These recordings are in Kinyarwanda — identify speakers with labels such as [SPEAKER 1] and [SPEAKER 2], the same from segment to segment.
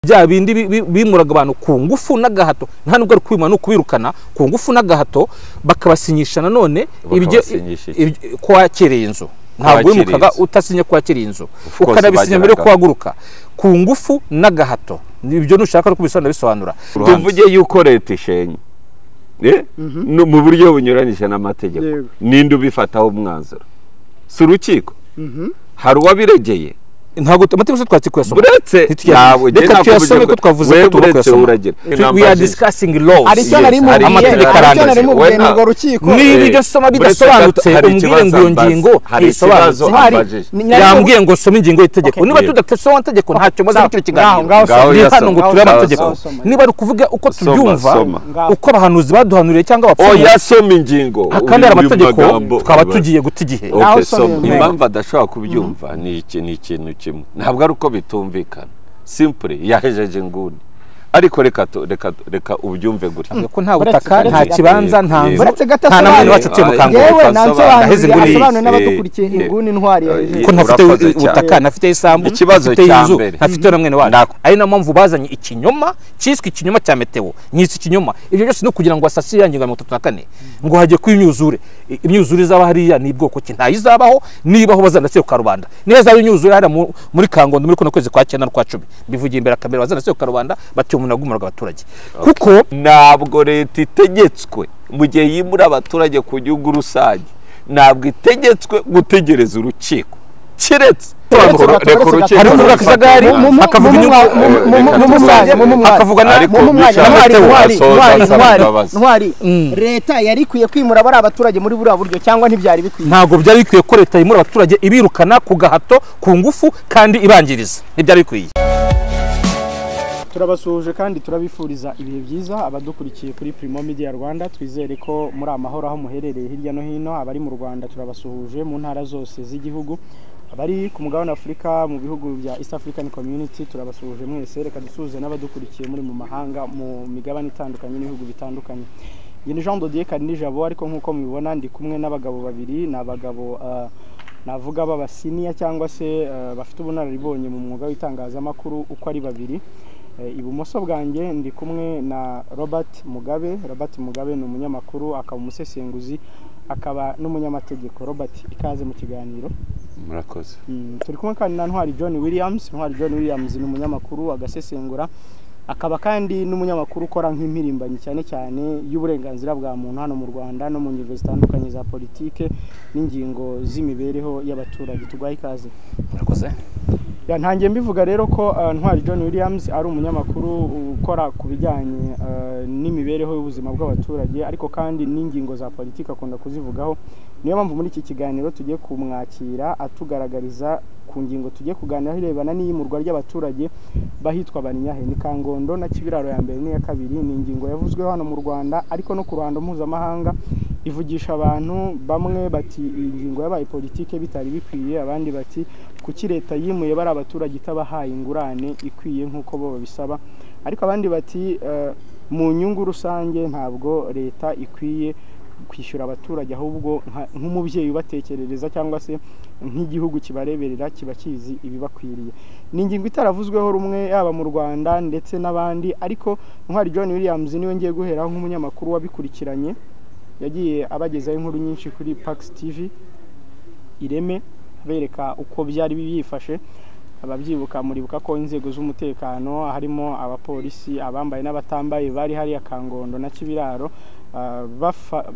[SPEAKER 1] bya bindi bimuraga abantu ku ngufu n'agahato nta nubwo ari kwima no kubirukana ku ngufu n'agahato bakabasinyisha nanone ibyo kwakereye inzu ntabwo wimukaga utasinye kwakereye inzu ukanabisinya mbere ko waguruka ku ngufu n'agahato ibyo nushaka no kubisobanura
[SPEAKER 2] tuvuge yuko leta ishenye mu buryo bunyuranyije n'amategeko ninde ubifataho umwanzuro si urukiko hari uwabiregeye ntabwo amategeko twatsi kuyasoma uretse yawe reka tuyasome ko twavuze ko turasoma we are discussing laws
[SPEAKER 3] aricyo nari mu ngo rukiko
[SPEAKER 1] niba ibyo soma bidasobanutse umbwire ngo iyo ngingo isobanutse yambwiye ngo soma ingingo y'itegeko niba tudatesoma amategeko ntacyo maze bityo kiganiro hano ngo turebe amategeko niba ari kuvuga uko tubyumva uko abahanuzi baduhanuriye cyangwa abapfuye
[SPEAKER 2] yasoma ingingo
[SPEAKER 1] kandi ari amategeko twaba tugiye guta igihe
[SPEAKER 2] impamvu adashobora kubyumva ni ikintu ntabwo ari uko bitumvikana simple yahejeje nguni ariko reka ubyumve gutya
[SPEAKER 1] ko nta butaka nta kibanza nta
[SPEAKER 3] namwe
[SPEAKER 1] wacu tuye mu Kangondo
[SPEAKER 3] ndaheze nguni n'abadukurikiye inguni ntwari
[SPEAKER 1] ko ntafite ubutaka ntafite isambu
[SPEAKER 2] ikibazo cya mbere
[SPEAKER 1] ntafite na mwene wacu ari na mpamvu bazanye ikinyoma cyiswe ikinyoma cya meteo nyisi ikinyoma ibyo byose no kugira ngo asasire yangingo 34 ngo hagiye kwimyuzure imyuzure zaba hariya ni bwoko ki ntayizabaho nibaho bazanase ku Karubanda niba zaba imyuzure hari muri Kangondo muri kono kwezi kwa 9 no kwa 10 bivugiye imbere akamera bazanase ku Karubanda bati munagumuraga abaturage kuko
[SPEAKER 2] ntabwo leta itegetswe mu gihe yimura abaturage ku gihugu rusange ntabwo itegetswe gutegereza urukiko kiretse
[SPEAKER 1] hari umuvuga akajagari akavuga inyungu akavuga
[SPEAKER 3] ntwari leta yari ikwiye kwimura bari abaturage muri buriya buryo cyangwa ntibyari bikwiye
[SPEAKER 1] ntabwo byari bikwiye ko leta yimura abaturage ibirukana ku gahato ku ngufu kandi ibangiriza ntibyari bikwiye
[SPEAKER 3] turabasuhuje kandi turabifuriza ibihe byiza abadukurikiye kuri Primo Media Rwanda twizere ko muri amahoro aho muherereye hirya no hino abari mu Rwanda turabasuhuje mu ntara zose z'igihugu abari ku mugabane Afurika mu bihugu bya East African Community turabasuhuje mwese reka dusuhuze n'abadukurikiye muri mu mahanga mu migabane itandukanye n'ibihugu bitandukanye Yeni Jean Dodier kandi Jabo ariko nkuko mubibona ndi kumwe n'abagabo babiri n'abagabo navuga b'abasiniya cyangwa se bafite ubunararibonye mu mwuga w'itangazamakuru uko ari babiri ibumoso bwanjye ndi kumwe na Robert Mugabe ni umunyamakuru akaba umusesenguzi akaba n'umunyamategeko Robert ikaze mu kiganiro
[SPEAKER 2] murakoze
[SPEAKER 3] turi kumwe kandi na Ntwari John Williams ni umunyamakuru agasesengura akaba kandi n'umunyamakuru ukora nk'impirimbanyi cyane y'uburenganzira bwa muntu hano mu Rwanda no mu ngingo zitandukanye za politike n'ingingo z'imibereho y'abaturage tugwaye ikaze
[SPEAKER 1] murakoze
[SPEAKER 3] ntangiye mbivuga rero ko Ntwari John Williams ari umunyamakuru ukora ku bijyanye n'imibereho y'ubuzima bw'abaturage ariko kandi n'ingingo za politike akunda kuzivugaho niyo mpamvu muri iki kiganiro tugiye kumwakira atugaragariza ku ngingo tugiye kuganira irebana n'iyimurwa ry'abaturage bahitwa Bannyahe ni Kangondo na Kibiraro ya mbere n'iya kabiri ni ingingo yavuzweho hano mu Rwanda ariko no ku ruhando mpuzamahanga ivugisha abantu bamwe bati iyi ngingo yabaye politike bitari bikwiye abandi bati kuki leta yimuye bari abaturage itabahaye ingurane ikwiye nk'uko bo babisaba ariko abandi bati mu nyungu rusange ntabwo leta ikwiye kwishyura abaturage ahubwo nk'umubyeyi ubatekerereza cyangwa se nk'igihugu kibareberera kiba kizi ibibakwiriye ni ingingo itaravuzweho rumwe yaba mu Rwanda ndetse n'abandi ariko Ntwari John Williams niwe ngiye guheraho nk'umunyamakuru wabikurikiranye yagiye abagezaho inkuru nyinshi kuri Pax TV IREME bereka uko byari biyifashe ababyibuka muribuka ko inzego z'umutekano harimo abapolisi abambaye n'abatambaye bari hari Kangondo na Kibiraro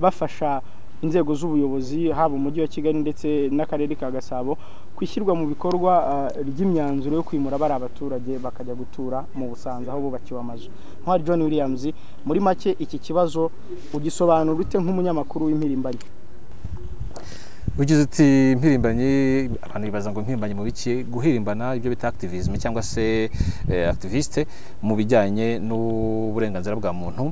[SPEAKER 3] bafasha inzego z'ubuyobozi haba umujyi wa Kigali ndetse n'akarere ka Gasabo kwishyirwa mu bikorwa ry'imyanzuro yo kwimura bari abaturage bakajya gutura mu Busanza aho bubakiwe amazu Ntwari John Williams muri make iki kibazo ugisobanura ute nk'umunyamakuru w'impirimbanyi
[SPEAKER 1] ugize uti impirimbanyi abantu bibaza ngo impirimbanyi mu biki guhirimbana ibyo bita activism cyangwa se activiste mu bijyanye n'uburenganzira bwa muntu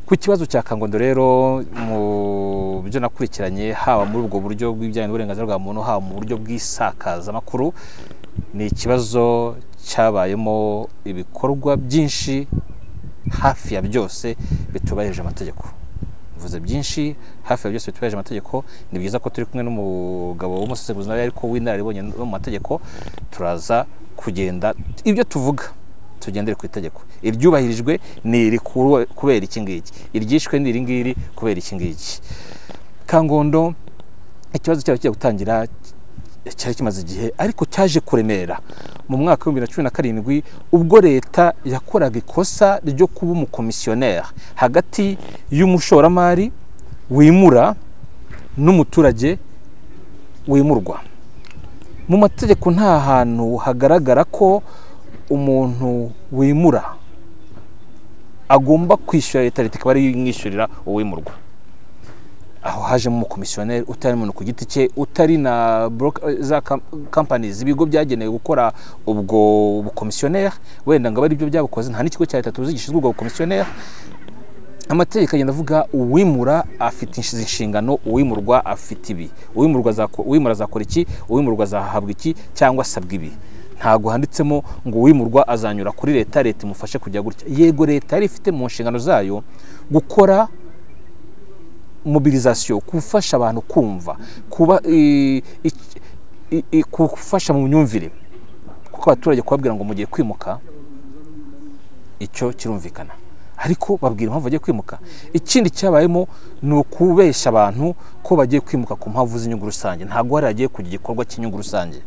[SPEAKER 1] ku kibazo cya Kangondo rero mu byo nakurikiranye haba muri ubwo buryo bw'ibijyanye n'uburenganzira bwa muntu haba mu buryo bw'isakazamakuru ni ikibazo cyabayemo ibikorwa byinshi hafi ya byose bitubahirije amategeko vuze byinshi hafi ya byose bitubahirije amategeko ni byiza ko turi kumwe n'umugabo w'umusesenguzi nawe ariko w'inararibonye mu mategeko turaza kugenda ibyo tuvuga tugendere ku itegeko, iryubahirijwe ni iri kubera iki ngiki, iryishwe ni iri ngiri kubera iki ngiki. Kangondo ikibazo cyari kigiye gutangira cyari kimaze igihe, ariko cyaje kuremera mu mwaka wa 2017 ubwo leta yakoraga ikosa ryo kuba umukomisiyoneri hagati y'umushoramari wimura n'umuturage wimurwa. Mu mategeko nta hantu hagaragara ko umuntu wimura agomba kwishyura leta, leta ikaba ari imwishyurira uwimurwa. Aho haje mu komisiyoneri utari umuntu ku giti cye, utari na za companies ibigo byagenewe gukora ubwo bukomisiyoneri, wenda ngo ari byo byabukoze, nta n'ikigo cya leta tuzi gishinzwe ubwo bukomisiyoneri. Amategeko agenda avuga uwimura afite inshingano, uwimurwa afite ibi, uwimura azakora iki, uwimurwa azahabwa iki cyangwa asabwa ibi. Ntago handitsemo ngo uwimurwa azanyura kuri leta, leta imufashe kujya gutya. Yego leta yari ifite mu nshingano zayo gukora mobilisation, gufasha abantu kumva, gufasha mu myumvire, kuko abaturage kubabwira ngo mugiye kwimuka icyo kirumvikana, ariko babwira impamvu bagiye kwimuka. Ikindi cyabayemo ni ukubeshya abantu ko bagiye kwimuka ku mpamvu z'inyungu rusange, ntabwo hari agiye kugira igikorwa cy'inyungu rusange.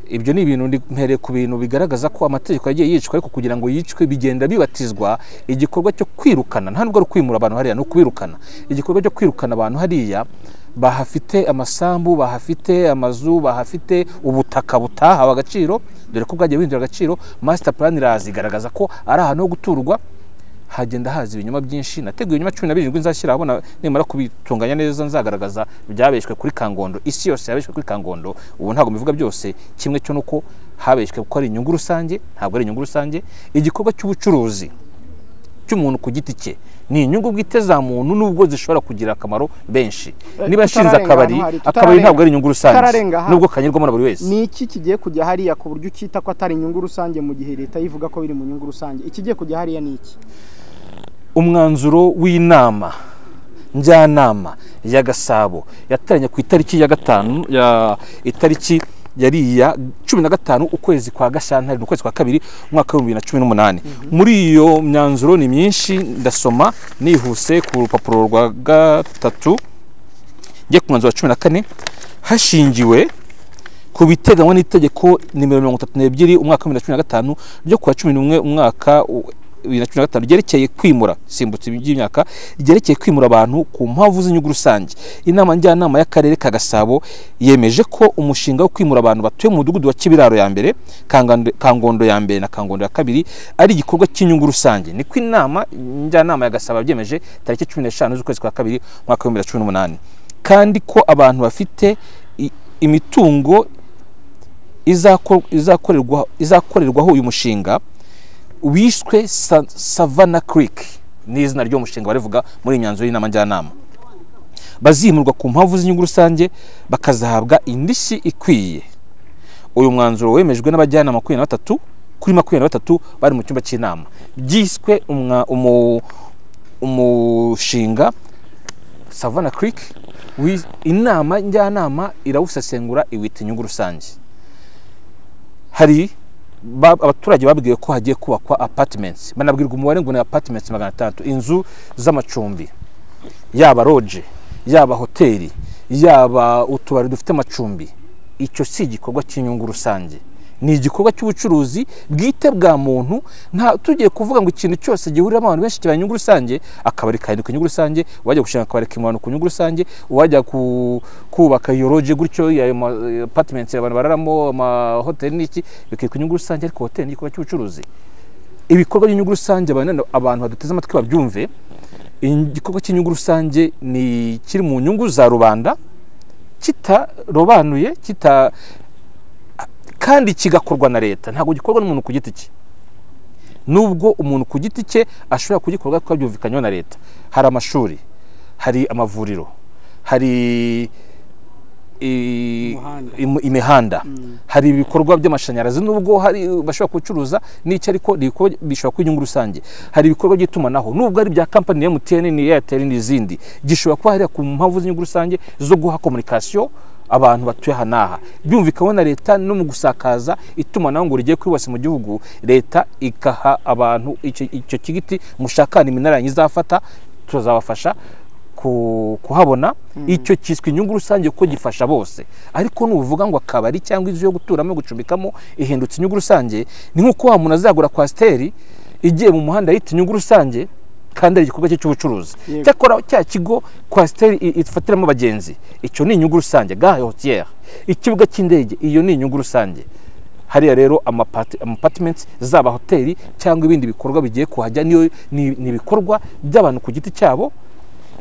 [SPEAKER 1] Ibyo ni ibintu mpereye ku bintu bigaragaza ko amategeko yagiye yicwa, ariko kugira ngo yicwe bigenda bibatizwa igikorwa cyo kwirukana. Nta nubwo ari kwimura abantu hariya, no kwirukana. Igikorwa cyo kwirukana abantu hariya bahafite amasambu, bahafite amazu, bahafite ubutaka butahawe agaciro, dore ko bwagiye buhindura agaciro. Master plan irazigaragaza ko ari ahantu ho guturwa, hagenda haza ibinyoma byinshi. Nateguye ibinyoma 17 nzashyira abona nimara kubitunganya neza, nzagaragaza byabeshwe kuri Kangondo, isi yose yabeshwe kuri Kangondo. Ubu ntago mivuga byose, kimwe cyo nuko habeshwe ko ari inyungu rusange, ntabwo ari inyungu rusange. Igikorwa cy'ubucuruzi cy'umuntu ku giti cye ni inyungu bwite za muntu, nubwo zishobora kugira akamaro benshi. Niba yashinze akabari ntabwo ari inyungu rusange, nubwo kanyirwamo na buri wese.
[SPEAKER 3] Ni iki kigiye kujya hariya ku buryo ukita ko atari inyungu rusange mu gihe leta yivuga ko biri mu nyungu rusange? Ikigiye kujya hariya ni iki?
[SPEAKER 1] Umwanzuro w'inama njyanama ya Gasabo yateranye ku itariki ya 5 ya itariki yari ya 15 ukwezi kwa Gashyantare, ukwezi kwa kabiri umwaka wa 2018. Muri iyo myanzuro ni myinshi, ndasoma nihuse ku rupapuro rwa 3 ngiye ku mwanzuro wa 14 hashingiwe ku biteganywa n'itegeko nimero 32 umwaka wa 2015 ryo ku 11 umwaka 2015 ryerekeye kwimura simbutse by'imyaka, ryerekeye kwimura abantu ku mpamvu z'inyungu rusange. Inama njyanama y'akarere ka Gasabo yemeje ko umushinga wo kwimura abantu batuye mu mudugudu wa Kibiraro ya mbere, Kangondo ya mbere na Kangondo ya kabiri ari igikorwa cy'inyungu rusange. Ni ko inama njyanama ya Gasabo byemeje tariki 15 z'ukwezi kwa kabiri mwaka wa 2018, kandi ko abantu bafite imitungo izakorerwaho uyu mushinga wiswe Savannah Creek, ni izina ryo mushinga barivuga muri imyanzuro y'inama njyanama, bazimurwa ku mpamvu z'inyungu rusange bakazahabwa indishyi ikwiye. Uyu mwanzuro wemejwe n'abajyanama 23 kuri 23 bari mu cyumba cy'inama, byiswe umushinga Savannah Creek. Inama njyanama irawusesengura iwita inyungu rusange. Hari abaturage babwiye ko hagiye kubakwa apartments, banabwirwa umubare ngo ni apartments 600, inzu z'amacumbi, yaba lodge, yaba hoteli, yaba utubari dufite amacumbi. Icyo si igikorwa cy'inyungu rusange, ni igikorwa cy'ubucuruzi bwite bwa muntu. Nta tugiye kuvuga ngo ikintu cyose gihurira abantu benshi kibaye inyungu rusange. Akabari kandi ku nyungu rusange, wajya gushaka akabari k'imano ku nyungu rusange, wajya kubaka iyo lodge gutyo ya apartments abantu bararamo, ama hotel n'iki bikiri ku nyungu rusange. Ariko hotel ni igikorwa cy'ubucuruzi. Ibikorwa by'inyungu rusange abantu baduteze amatwi babyumve, igikorwa cy'inyungu rusange ni kiri mu nyungu za rubanda, kitarobanuye, kandi kigakorwa na leta, ntabwo gikorwa n'umuntu ku giti cye. Nubwo umuntu ku giti cye ashobora kugikorwa kuko byumvikanywe na leta. Hari amashuri, hari amavuriro, hari imihanda, hari ibikorwa by'amashanyarazi nubwo hari bashobora kucuruza n'icyo, ariko bishobora kuba inyungu rusange. Hari ibikorwa by'itumanaho nubwo ari bya kampani ya MTN ni Airtel n'izindi, gishobora kuba hari ku mpamvu z'inyungu rusange zo guha communication abantu batuye hanaha. Byumvikana na leta no mu gusakaza itumanaho ngo rigiye kuri bose mu gihugu, leta ikaha abantu icyo kigiti mushakana iminara izafata, tuzabafasha kuhabona. Icyo kiswe inyungu rusange kuko gifasha bose. Ariko nuvuga ngo akabari cyangwa inzu yo guturamo gucumbikamo ihindutse inyungu rusange, ni nkuko wa muntu azagura kwasiteri igiye mu muhanda yita inyungu rusange kandi ari igikorwa cy'ubucuruzi. Cyakora cya kigo kwasiteri ifatiramo abagenzi, icyo ni inyungu rusange. Gare hôtière, ikibuga cy'indege, iyo ni inyungu rusange. Hariya rero apartments zaba hoteli cyangwa ibindi bikorwa bigiye kuhajya, niyo ni ibikorwa by'abantu ku giti cyabo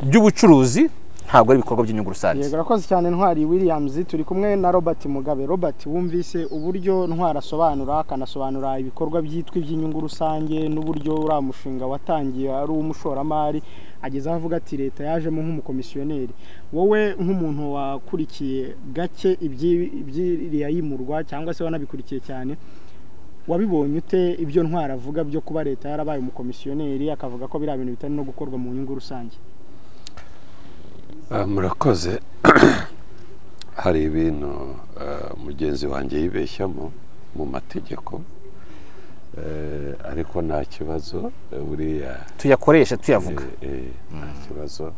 [SPEAKER 1] by'ubucuruzi, ntabwo ari ibikorwa by'inyungu rusange.
[SPEAKER 3] Yego, rakoze cyane Ntwari Williams. Turi kumwe na Robert Mugabe. Robert, wumvise uburyo Ntwari asobanura, akanasobanura ibikorwa byitwa iby'inyungu rusange n'uburyo uriya mushinga watangiye ari umushoramari ageze avuga ati leta yajemo nk'umukomisiyoneri. Wowe nk'umuntu wakurikiye gake iby'iriya yimurwa cyangwa se wanabikurikiye cyane, wabibonye ute ibyo Ntwari avuga byo kuba leta yarabaye umukomisiyoneri, akavuga ko biriya bintu bitari no gukorwa mu nyungu rusange?
[SPEAKER 2] Murakoze. Hari ibintu mugenzi wanjye yibeshyamo mu mategeko, ariko nta kibazo, buriya
[SPEAKER 1] tuyakoresha tuyavuga.
[SPEAKER 2] Nta kibazo.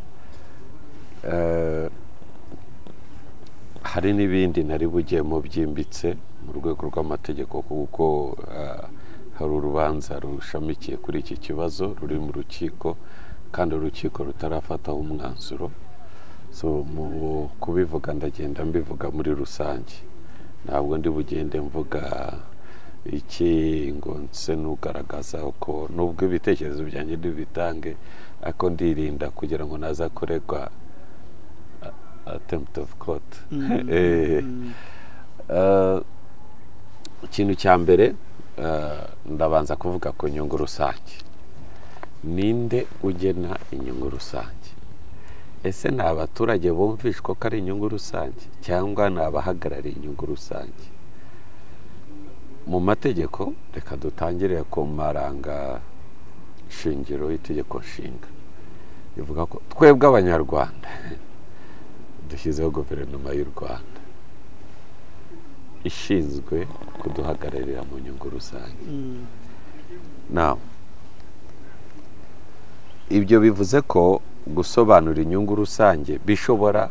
[SPEAKER 2] Hari n'ibindi nari bugiyemo byimbitse mu rwego rw'amategeko, kuko hari urubanza rushamikiye kuri iki kibazo ruri mu rukiko, kandi urukiko rutarafataho umwanzuro. So mu kubivuga ndagenda mbivuga muri rusange, ntabwo ndi bugende mvuga iki ngo nse nugaragaza ko nubwo ibitekerezo byanjye bitange, ako ndirinda kugira ngo naza kuregwa attempt of court. Ikintu cya mbere ndabanza kuvuga ku nyungu rusange. Ninde ugena inyungu rusange? Ese ni abaturage bumvishwa ko ari inyungu rusange cyangwa ni abahagarariye inyungu rusange? Mu mategeko, reka dutangire ku maranga shingiro y'itegeko nshinga, ivuga ko twebwe abanyarwanda dushyizeho guverinoma y'u Rwanda ishinzwe kuduhagararira mu nyungu rusange. Ibyo bivuze ko gusobanura inyungu rusange bishobora,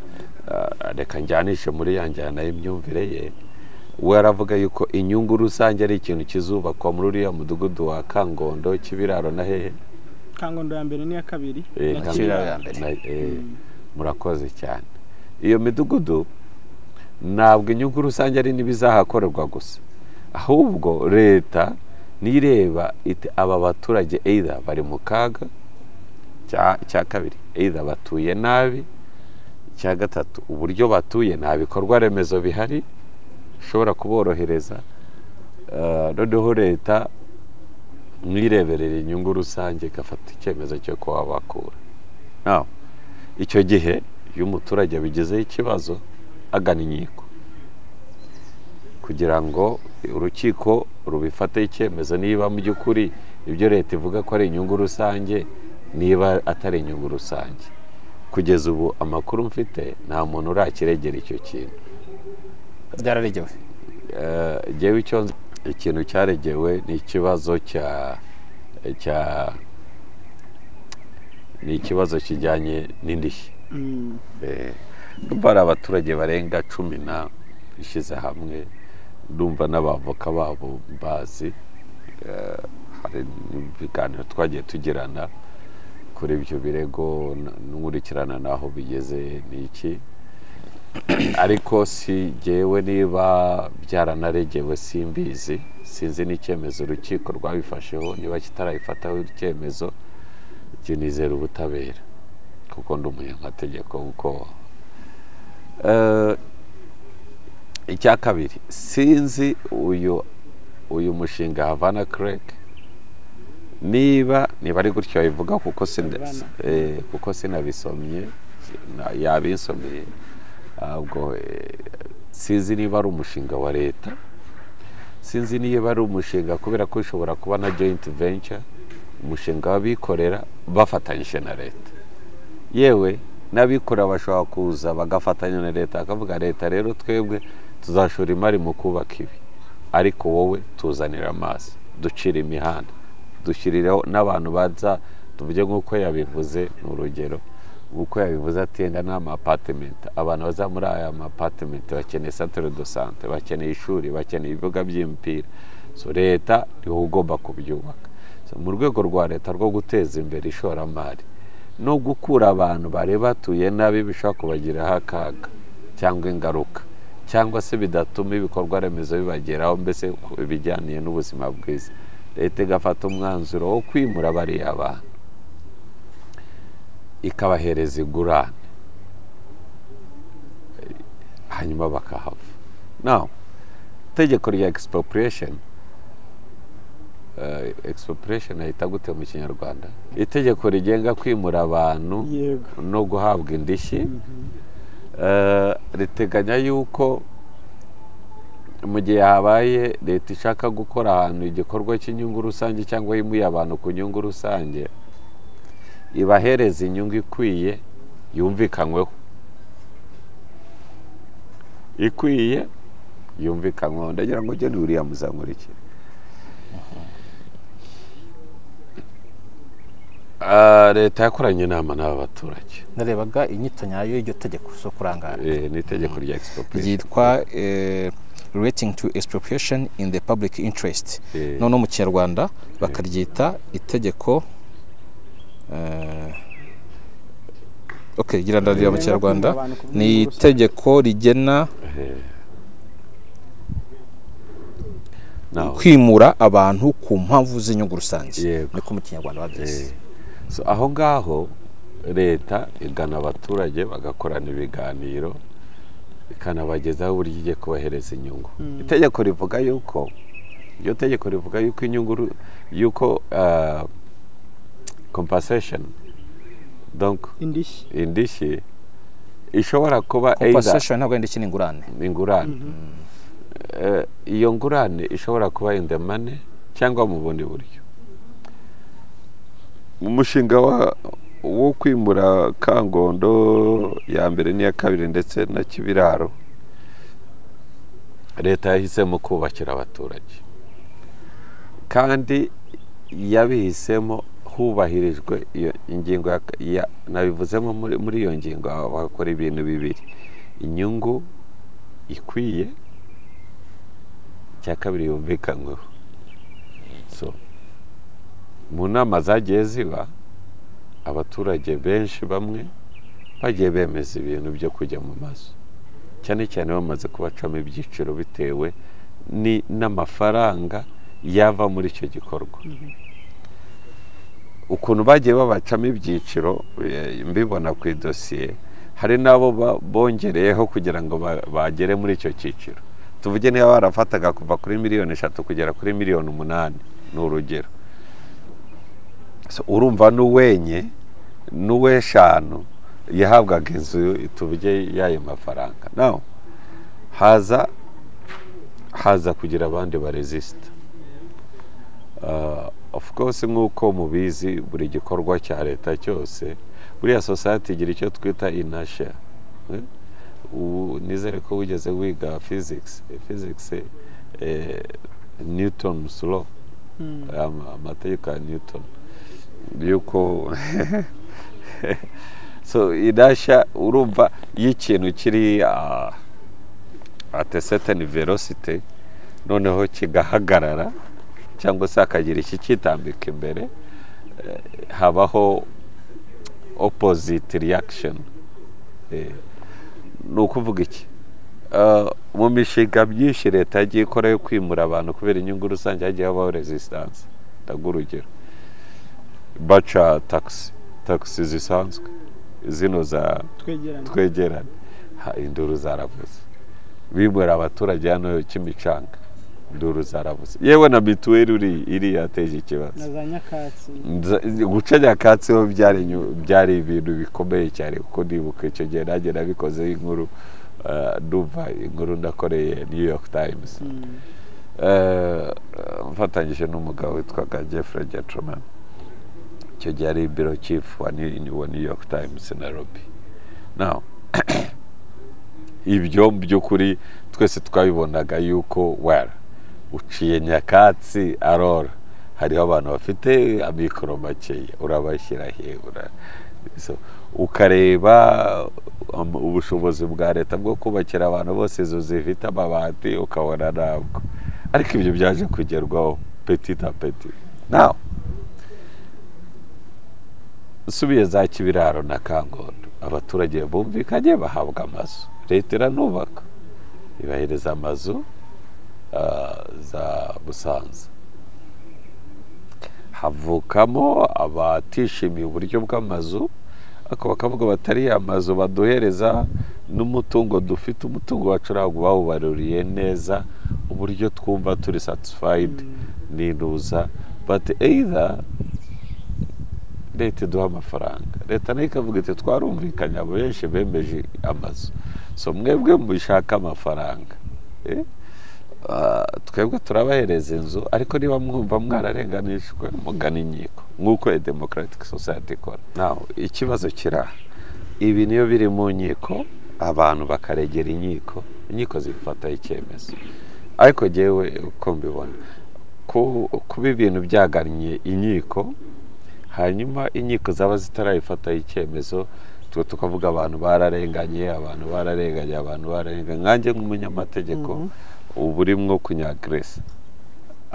[SPEAKER 2] reka njyanishe muri ya njyana y'imyumvire ye, we aravuga yuko inyungu rusange ari ikintu kizubakwa muri uriya mudugudu wa Kangondo, Kibiraro na hehe?
[SPEAKER 3] Kangondo ya mbere n'iya kabiri.
[SPEAKER 1] Kibiraro ya mbere.
[SPEAKER 2] Murakoze cyane. Iyo midugudu ntabwo inyungu rusange ari n'ibizahakorerwa gusa, ahubwo leta nireba iti aba baturage either bari mu kaga, cya kabiri either batuye nabi, cya gatatu uburyo batuye nta bikorwa remezo bihari ushobora kuborohereza. Noneho leta mwireberera inyungu rusange igafata icyemezo cyo kuhabakura. Icyo gihe iyo umuturage bigezeho ikibazo agana inkiko kugira ngo urukiko rubifate icyemezo niba mu by'ukuri ibyo leta ivuga ko ari inyungu rusange, niba atari inyungu rusange. Kugeza ubu amakuru mfite nta muntu urakiregera icyo kintu.
[SPEAKER 1] Byararegewe.
[SPEAKER 2] Jewe ikintu cyaregewe ni ikibazo kijyanye n'indishyi. Hari abaturage barenga 10 bishyize hamwe, ndumva n'abavoka babo bazi, hari ibiganiro twagiye tugirana kuri ibyo birego, nkurikirana naho bigeze n'iki. Ariko si jewe niba byaranaregewe simbizi, sinzi n'icyemezo urukiko rwabifasheho, niba kitarayifataho icyemezo nizera ubutabera kuko ndi umunyamategeko. Kuko icya kabiri, sinzi uyu mushinga Havana Creek niba ari gutyo bivuga, kuko sinabisomye, yabinsomeye. ahubwo sinzi niba ari umushinga wa leta, sinzi niba ari umushinga kubera ko ushobora kuba na joint venture, umushinga w'abikorera bafatanyije na leta, yewe n'abikorera bashobora kuza bagafatanya na leta, akavuga leta rero twebwe tuzashora imari mu kubaka ibi, ariko wowe tuzanira amazi, ducira imihanda, dushyirireho n'abantu baza, tuvuge nk'uko yabivuze n'urugero, nk'uko yabivuze atenga n'amapatementi, abantu baza muri aya mapatementi bakeneye centre de santé, bakeneye ishuri, bakeneye ibibuga by'imipira, so leta niho ugomba kubyubaka. So mu rwego rwa leta rwo guteza imbere ishoramari no gukura abantu bari batuye nabi bishobora kubagiraho akaga cyangwa ingaruka, cyangwa se bidatuma ibikorwa remezo bibageraho, mbese bijyaniye n'ubuzima bwiza, leta igafata umwanzuro wo kwimura bariya abantu ikabahereza ingurane, hanyuma bakahava. Now itegeko rya expropriation ahita gute mu Kinyarwanda? Itegeko rigenga kwimura abantu no guhabwa indishyi, riteganya yuko mu gihe habaye leta ishaka gukora ahantu igikorwa cy'inyungu rusange cyangwa yimuye abantu ku nyungu rusange, ibahereza inyungu ikwiye yumvikanyweho, ndagira ngo ugende uriya muzankurikire. Leta yakoranye inama n'aba baturage,
[SPEAKER 1] narebaga inyito nyayo y'iryo tegeko so kurangara,
[SPEAKER 2] ni itegeko rya expropriation
[SPEAKER 1] ryitwa relating to expropriation in the public interest, none mu Kinyarwanda bakaryita itegeko gira ndarira mu Kinyarwanda ni itegeko rigena kwimura abantu ku mpamvu z'inyungu rusange, niko mu Kinyarwanda babyise.
[SPEAKER 2] So aho ngaho leta igana abaturage bagakorana ibiganiro ikanabagezaho uburyo igiye kubahereza inyungu. Itegeko rivuga yuko inyungu yuko compensation, donc indishyi ishobora kuba
[SPEAKER 1] compensation ntabwo indishyi n'ingurane,
[SPEAKER 2] iyo ngurane ishobora kuba in the money cyangwa mu bundi buryo. Mu mushinga wo kwimura Kangondo ya mbere n'iya kabiri ndetse na Kibiraro, leta yahisemo kubakira abaturage, kandi yabihisemo hubahirijwe iyo ingingo nabivuzemo muri iyo ngingo bakora ibintu bibiri: inyungu ikwiye, cya kabiri yumvikanyweho. So mu nama zagiye ziba, abaturage benshi bamwe bagiye bemeza ibintu byo kujya mu mazu, cyane cyane bamaze kubacamo ibyiciro bitewe n'amafaranga yava muri icyo gikorwa. Ukuntu bagiye babacamo ibyiciro mbibona ku idosiye, hari n'abo bongereyeho kugira ngo bagere muri icyo cyiciro. Tuvuge niba barafataga kuva kuri 3,000,000 kugera kuri 8,000,000 ni urugero. So urumva n'uw'eshanu yahabwaga inzu tuvuge y'ayo mafaranga. Now haza kugira abandi baresista. Of course nk'uko mubizi buri gikorwa cya leta cyose, buriya society igira icyo twita inertia. Nizere ko wigeze wiga physics Newton's law, amategeko ya Newton yuko so inertia, urumva y'ikintu kiri at a certain velocity noneho kigahagarara cyangwa se akagira iki kitambika imbere, habaho opposite reaction. Ni ukuvuga iki? Mu mishinga myinshi leta yagiye ikora yo kwimura abantu kubera inyungu rusange, hagiye habaho resistance. Ndaguha urugero: baca taxi zisanzwe zino za twegerane, induru zaravuze. Bimura abaturage hano Kimicanga, induru zaravuze. Yewe na mituweli iri yateje ikibazo,
[SPEAKER 3] na za nyakatsi.
[SPEAKER 2] Guca nyakatsi ho byari ibintu bikomeye cyane, kuko ndibuka icyo gihe nanjye nabikozeho inkuru ndumva inkuru ndakoreye New York Times mfatanyije n'umugabo witwaga Jeffrey Gentleman icyo gihe ari biro chief wa New York Times Nairobi. Now ibyo by'ukuri twese twabibonaga yuko uciye nyakatsi arora hariho abantu bafite amikoro makeya urabashyira hebura ukareba ubushobozi bwa leta bwo kubakira abantu bose izo zifite amabati ukabona ntabwo, ariko ibyo byaje kugerwaho petit à petit. Now usubiye za Kibiraro na Kangondo abaturage bumvikanye bahabwa amazu, leta iranubaka ibahereza amazu za Busanza, havukamo abatishimiye uburyo bw'amazu akaba bakavuga batari amazu baduhereza n'umutungo dufite, umutungo wacu ntabwo bawubaruriye neza uburyo twumva turi satisfied n'intuza, but either leta iduha amafaranga, leta nayo ikavuga iti twarumvikanye abo benshi bemeje amazu, so mwebwe mushaka amafaranga twebwe turabahereza inzu, ariko niba mwumva mwararenganijwe mugana inkiko nk'uko a democratic society ikora. Now ikibazo kiraha, ibi niyo biri mu nkiko abantu bakaregera inkiko, inkiko zifata icyemezo, ariko jyewe uko mbibona kuba ibintu byagannye inkiko hanyuma inkiko zaba zitarayifata icyemezo tukavuga abantu bararenganye nkanjye nk'umunyamategeko ubu urimo kunyagresa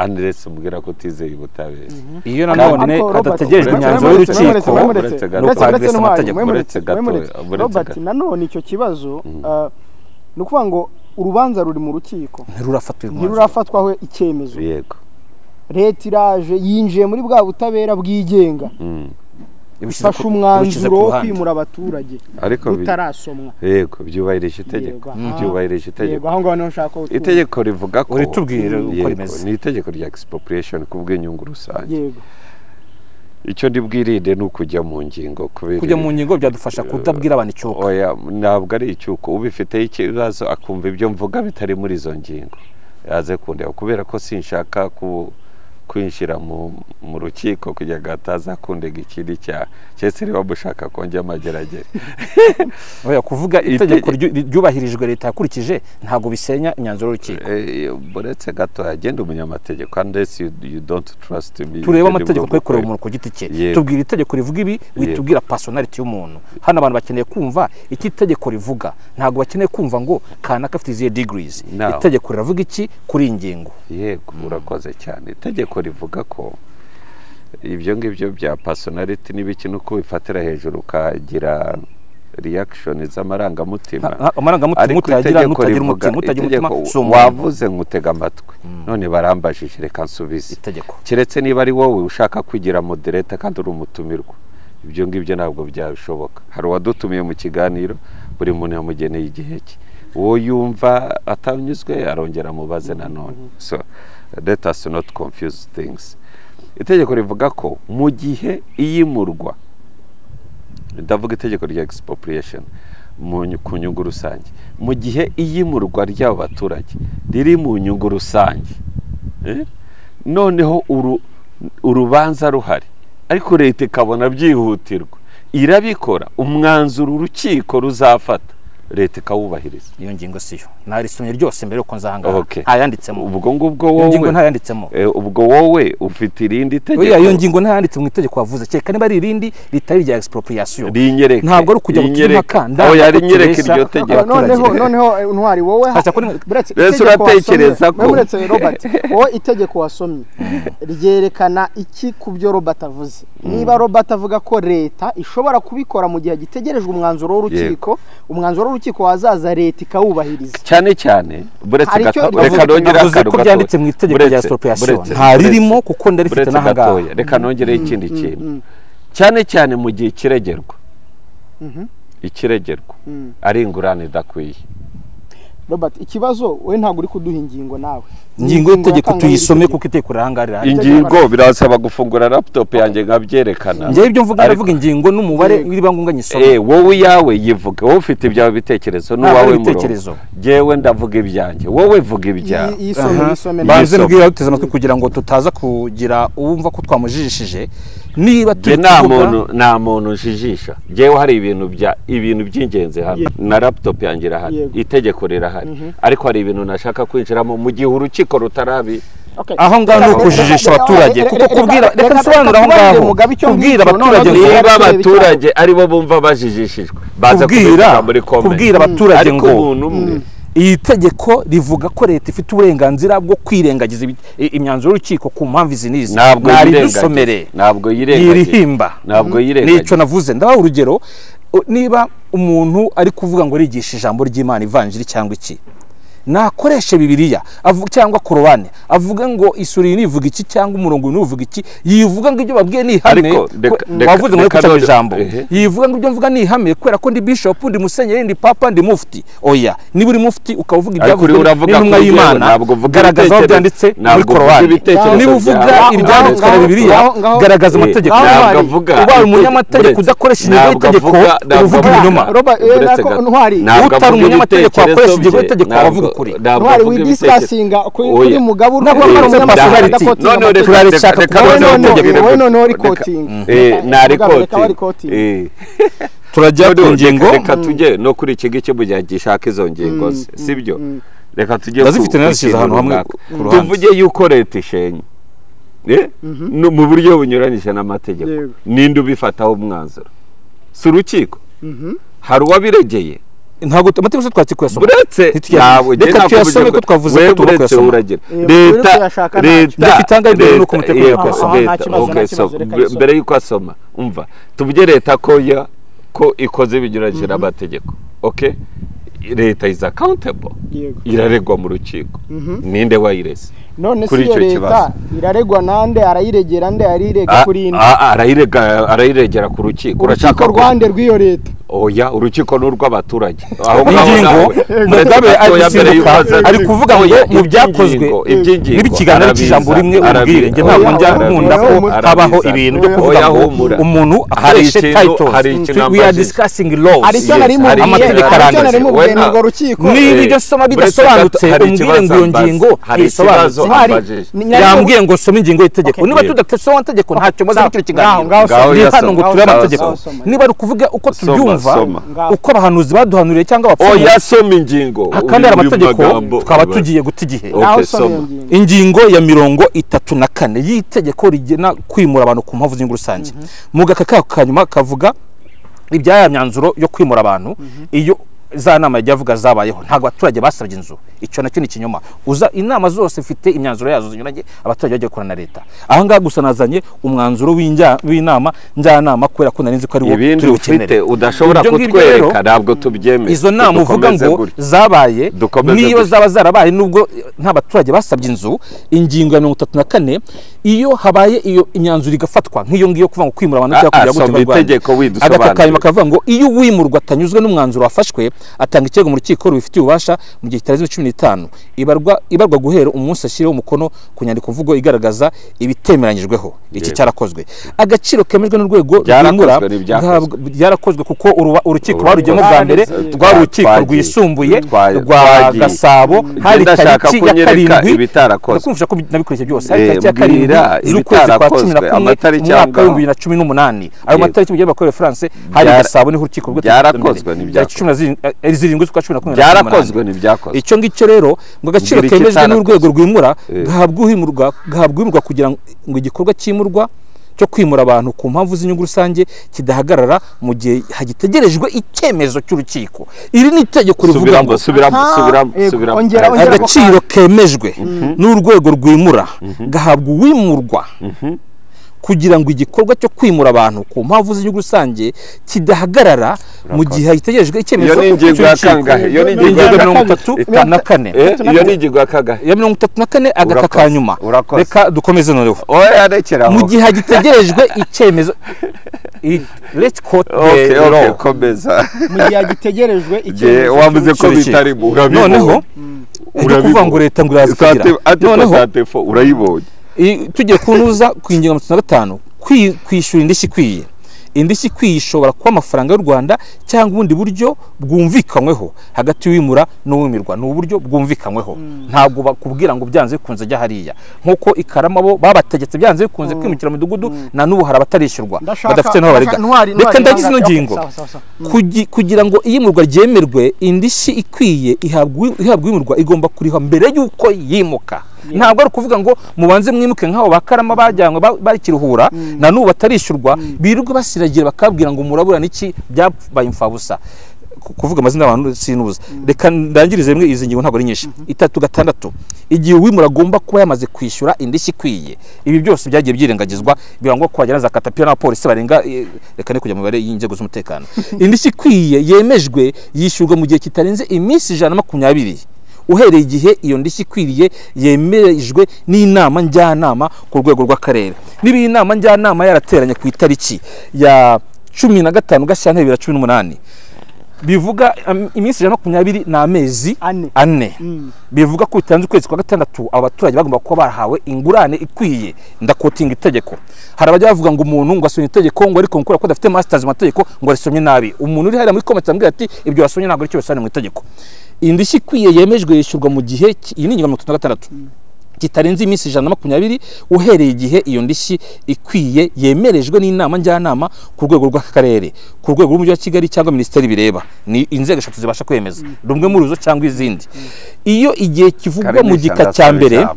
[SPEAKER 2] unless mubwira ko utizeye ubutabera.
[SPEAKER 1] Iyo nanone hadategerejwe imyanzuro y'urukiko no kwagresa amategeko
[SPEAKER 2] uretse gato.
[SPEAKER 3] Robert, nanone icyo kibazo ni ukuvuga ngo urubanza ruri mu rukiko ntirurafatwaho icyemezo,
[SPEAKER 2] yego
[SPEAKER 3] leta iraje yinjiye muri bwa butabera bwigenga ifashe umwanzuro wo kwimura abaturage utarasomwa,
[SPEAKER 2] yego byubahirije itegeko, byubahirije itegeko.
[SPEAKER 3] Aho ngaho nshaka
[SPEAKER 2] itegeko rivuga ko
[SPEAKER 1] uritubwire uko rimeze,
[SPEAKER 2] ni itegeko rya expropriation kubw'inyungu rusange. Yego icyo ndibwirinde ni ukujya mu ngingo,
[SPEAKER 1] kujya mu ngingo byadufasha kudabwira abantu icyuko.
[SPEAKER 2] Oya, ntabwo ari icyuko, ubifite ikibazo akumva ibyo mvuga bitari muri izo ngingo yaze kundeba, kubera ko sinshaka kwinjira mu rukiko kugira ngo ataza kundega ikindi cyaha cyese riba mushaka kongera amageragere.
[SPEAKER 1] Oya, kuvuga itegeko ryubahirijwe leta yakurikije ntabwo bisenya imyanzuro y'urukiko.
[SPEAKER 2] Buretse gato agenda umunyamategeko, unless you don't trust me.
[SPEAKER 1] Tureba amategeko twekorera umuntu ku giti cye, tubwira itegeko rivuga ibi, witubwira personality y'umuntu. Hano abantu bakeneye kumva iki itegeko rivuga, ntabwo bakeneye kumva ngo kanaka afite izihe degrees. Itegeko riravuga iki kuri ingingo.
[SPEAKER 2] Yego, urakoze cyane. Itegeko rivuga ko ibyo ngibyo bya personality n'ibiki nuko bifatira hejuru ukagira reaction z'amarangamutima,
[SPEAKER 1] utagira umutima
[SPEAKER 2] wavuze nkutega amatwi, none barambajije reka nsubize
[SPEAKER 1] itegeko,
[SPEAKER 2] keretse niba ari wowe ushaka kugira moderator kandi uri umutumirwa, ibyo ngibyo ntabwo byashoboka. Hari uwadutumiye mu kiganiro, buri muntu yamugeneye igihe cye, uwo yumva atanyuzwe arongera mubaze nanone. So let us not confuse things. Itegeko rivuga ko mu gihe iyimurwa, ndavuga itegeko rya expropriation ku nyungu rusange, mu gihe iyimurwa ry'abo baturage riri mu nyungu rusange, noneho urubanza ruhari ariko leta ikabona byihutirwa, irabikora, umwanzuro urukiko ruzafata leta ikawubahiriza.
[SPEAKER 1] Iyo ngingo siyo narisomye ryose mbere uko nzahanga ntayanditsemo.
[SPEAKER 2] Ubwo ngubwo wowe
[SPEAKER 1] ngingo ntayanditsemo,
[SPEAKER 2] ubwo wowe ufite irindi tegeko.
[SPEAKER 1] Iyo ngingo ntayanditse mu itegeko wavuze, cyeka niba ari irindi ritari rya expropriation,
[SPEAKER 2] ntabwo
[SPEAKER 1] ari kujya gutumaka
[SPEAKER 2] aho yari nyereka iryo tegeko.
[SPEAKER 3] Noneho ntwari wowe
[SPEAKER 2] Mbese uratekereza ko
[SPEAKER 3] Robert wowe itegeko wasomye ryerekana iki ku byo Robert avuze? Niba Robert avuga ko leta ishobora kubikora mu gihe gitegerejwe umwanzuro w'urukiko, umwanzuro w'urukiko wazaza leta ikawubahiriza cyane
[SPEAKER 2] buretse reka nongere
[SPEAKER 1] ko byanditse mu itegeko rya expropriation nta ririmo kuko ndarifite n'ahangaha.
[SPEAKER 2] Reka nongere ikindi kintu, cyane mu gihe ikiregerwa ari ingurane idakwiye.
[SPEAKER 3] Robert, ikibazo we ntabwo uri kuduha ingingo nawe
[SPEAKER 1] ingingo y'itegeko tuyisome kuko itekura ahangarira
[SPEAKER 2] ingingo birasaba gufungura laptop yanjye ngabyerekana
[SPEAKER 1] ngiye ibyo mvuga ndavuga ingingo n'umubare w'iriba ngombwa nyisome
[SPEAKER 2] wowe yawe yivuga wowe ufite ibyawe bitekerezo n'uwawe mutekerezo jewe ndavuga ibyanjye wowe vuga ibyawe
[SPEAKER 1] banze mbwira uteze amatwi kugira ngo tutaza kugira uwumva ko twamujijishije niba
[SPEAKER 2] nta muntu jijisha jewe hari ibintu by'ingenzi hano na laptop yanjye irahari itegeko rirahari ariko hari ibintu nashaka kwinjiramo mu gihe urukiko rutarabi
[SPEAKER 1] aho ngaho no kujijisha abaturage kuko kubwira reka nsobanura aho ngaho kubwira abaturage
[SPEAKER 2] niba abaturage aribo bumva bajijishijwe baza kubwira muri comment
[SPEAKER 1] kubwira abaturage ngo iyi tegeko rivuga ko leta ifite uburenganzira bwo kwirengagiza imyanzuro y'urukiko ku mpamvu izi n'izi
[SPEAKER 2] ntabwo
[SPEAKER 1] yirihimba nico navuze ndabaha urugero niba umuntu ari kuvuga ngo rigisha ijambo ry'Imana ivanjiri cyangwa iki nakoreshe Bibiliya cyangwa Korowani avuga ngo isuri nivuga iki cyangwa umurongo nivuga iki yivuga ngo ibyo babwiye ni ihame wavuze ngo kuca ijambo yivuga ngo ibyo mvuga ni ihame kwera ko ndi bishop ndi musenyeri ndi papa ndi mufti oya niba uri mufti ukavuga ibyavuze n'intumwa y'Imana garagaza aho byanditse muri Korowani niba uvuga ibyanditswe na Bibiliya garagaza amategeko ubaye umunyamategeko udakoresha ingingo y'itegeko uvuga ibinyoma utari umunyamategeko wakoresha ingingo y'itegeko wavuga
[SPEAKER 3] ntwari widisikasinga kuri mugabo
[SPEAKER 1] turajya ku ngingo
[SPEAKER 2] reka tujye no kuri iki gice mu gihe gishaka izo ngingo sibyo reka tujye
[SPEAKER 1] bazifite n'abashyize ahantu hamwe
[SPEAKER 2] tuvuge yuko leta ishenye mu buryo bunyuranyije n'amategeko ninde ubifataho umwanzuro si urukiko hari uwabiregeye
[SPEAKER 1] ntago amategeko twatsi kuyasoma
[SPEAKER 2] buretse ntabwo
[SPEAKER 1] reka tuyasome ko twavuze ko
[SPEAKER 2] tugakuyasoma leta
[SPEAKER 1] ifitanga imbere nuko umutegeko kuyasoma
[SPEAKER 2] mbere yuko asoma umva tuvuge leta ko ikoze binyuranyije n'amategeko okay leta is accountable iraregwa mu rukiko ninde wayirese
[SPEAKER 3] none si leta iraregwa nande arayiregera nde arirega kuri inde
[SPEAKER 2] arayiregera ku rukiko
[SPEAKER 3] urashaka Rwanda rw'iyo leta
[SPEAKER 2] oya urukiko n'urw'abaturage
[SPEAKER 1] aho ingingo mugabe ari kuvuga ngo mu byakozwe n'ibikiganiro cy'ijambo rimwe ubwire nge ntabwo njya nkunda ko habaho ibintu byo kuvuga ngo umuntu akoreshe title we are discussing laws amategeko aranditse niba ibyo soma bidasobanutse umbwire ngo iyo ngingo isobanutse yambwiye ngo soma ingingo y'itegeko niba tudasoma amategeko ntacyo maze n'icyo kiganiro ni hano ngo turebe amategeko niba ari kuvuga uko tubyumva uko abahanuzi baduhanuriye cyangwa abapfumu
[SPEAKER 2] yasoma ingingo
[SPEAKER 1] kandi ari amategeko twaba tugiye guta igihe ingingo ya 34 y'itegeko rigena kwimura abantu ku mpamvu z'inyungu rusange mu gaka kanyuma kavuga ibyaya myanzuro yo kwimura abantu iyo za nama yavuga zabayeho ntago abaturage basabye inzu icyo nacyo ni kinyoma uza inama zose ifite imyanzuro yazo zinyuranye abaturage bagiye korana na leta aha ngaha gusa nazanye umwanzuro w'inama njyanama kwera ko narinzi ko ari wo
[SPEAKER 2] turi bukenere udashobora kutwereka ntabwo tubyemeye
[SPEAKER 1] izo nama uvuga ngo zabaye niyo zaba zarabaye nubwo nta baturage basabye inzu ingingo ya 34 iyo habaye iyo imyanzuro igafatwa nk'iyo ngiyo kuvuga ngo kwimura abantu cyangwa kujya
[SPEAKER 2] itegeko widusobanura
[SPEAKER 1] agakanyuma kavuga ngo iyo wimurwa atanyuzwe n'umwanzuro wafashwe atanga ikirego mu rukiko rubifitiye ububasha mu gihe kitarenze 15 ibarwa guhera umunsi ashyiriho umukono ku nyandiko mvugo igaragaza ibitemeranyijweho iki cyarakozwe agaciro kemejwe n'urwego rwimura byarakozwe kuko urukiko barujyemo bwa mbere rwa rukiko rwisumbuye rwa Gasabo hari tariki ya 7 kumvisha ko nabikurikije byose hari tariki ya 7 z'ukwezi kwa 11 mu mwaka wa 2018 ayo matariki mu gihe bakore France hari Gasabo ni urukiko
[SPEAKER 2] byarakozwe
[SPEAKER 1] zirindwi z'ukwa 10
[SPEAKER 2] byarakozwe n'ibyakozwe
[SPEAKER 1] icyo ngicyo rero ngo agaciro kemejwe n'urwego rwimura gahabwa kugira ngo igikorwa cyimurwa cyo kwimura abantu ku mpamvu z'inyungu rusange kidahagarara mu gihe hagitegerejwe icyemezo cy'urukiko iri ni itegeko rivuga ngo agaciro kemejwe n'urwego rwimura gahabwa uwimurwa kugira ngo igikorwa cyo kwimura abantu ku mpamvu z'inyungu rusange kidahagarara mu gihe hagitegerejwe icyemezo
[SPEAKER 2] cy'urukiko
[SPEAKER 1] iyo ni ingingo ya 34
[SPEAKER 2] iyo ni ingingo ya kagahe
[SPEAKER 1] ya 34 agaka nyuma reka dukomeze noneho
[SPEAKER 2] oya rekera
[SPEAKER 1] mu gihe hagitegerejwe icyemezo let's quote the law
[SPEAKER 2] komeza
[SPEAKER 3] mu gihe hagitegerejwe icyemezo
[SPEAKER 2] wavuze ko bitari
[SPEAKER 1] noneho kuvuga ngo leta ngo iraza kugira
[SPEAKER 2] noneho urayibonye
[SPEAKER 1] tugiye kunuza ku ngingo 55 kwishyura indishyi ikwiye. Indishyi ikwiye ishobora kuba amafaranga y'u Rwanda cyangwa ubundi buryo bwumvikanyweho hagati y'uwimura n'uwimirwa. Ni uburyo bwumvikanyweho, ntabwo bakubwira ngo byanze bikunze ajya hariya, nkuko ikarama bo babategetse byanze bikunze kwimukira mu midugudu, na n'ubu hari abatarishyurwa badafite n'aho bariga. Reka ndagize ino ngingo kugira ngo iyimurwa ryemerwe, indishyi ikwiye ihabwa uwimurwa igomba kuriha mbere y'uko yimuka. Ntabwo ari ukuvuga ngo mubanze mwimuke nk'aho bakarama bajyanywe bakiruhura na n'ubu batarishyurwa, birirwa basiragira bakabwira ngo muraburana iki, byabaye imfabusa. Kuvuga amazina y'abantu sinuza. Reka ndangirize rimwe izi ngingo ntabwo ari nyinshi. 3.6 igihe uwimura agomba kuba yamaze kwishyura indishyi ikwiye. Ibi byose byagiye byirengagizwa, birangwa ko wajyana za katapira n'abapolisi barenga, reka ne kujya mu bare y'inzego z'umutekano. Indishyi ikwiye yemejwe yishyurwa mu gihe kitarenze iminsi 120 uhereye igihe iyo ndishyi ikwiriye yemerejwe n'inama njyanama ku rwego rw'akarere. Niba inama njyanama yarateranye ku itariki ya 15 Gashyantare 2018, bivuga iminsi 120 n'amezi 4, bivuga ko bitanze ukwezi kwa gatandatu abaturage bagomba kuba barahawe ingurane ikwiye. Ndakotinga itegeko. Hari abajya bavuga ngo umuntu ngo asomye itegeko ngo ariko nkora ko dafite masters mu mategeko ngo arisomye nabi. Umuntu uri hariya muri comment ambwira ati ibyo wasomye ntabwo ari cyo basane mu itegeko. Indishyi ikwiye yemejwe yishyurwa mu gihe iyi ni ingingo 36 kitarenze iminsi 120 uhereye igihe iyo ndishyi ikwiye yemerejwe n'inama njyanama ku rwego rw'akarere, ku rwego rw'umujyi wa Kigali cyangwa minisiteri bireba. Ni inzego eshatu zibasha kwemeza, rumwe mu ruzo cyangwa izindi. Iyo igihe kivugwa mu gika cya mbere,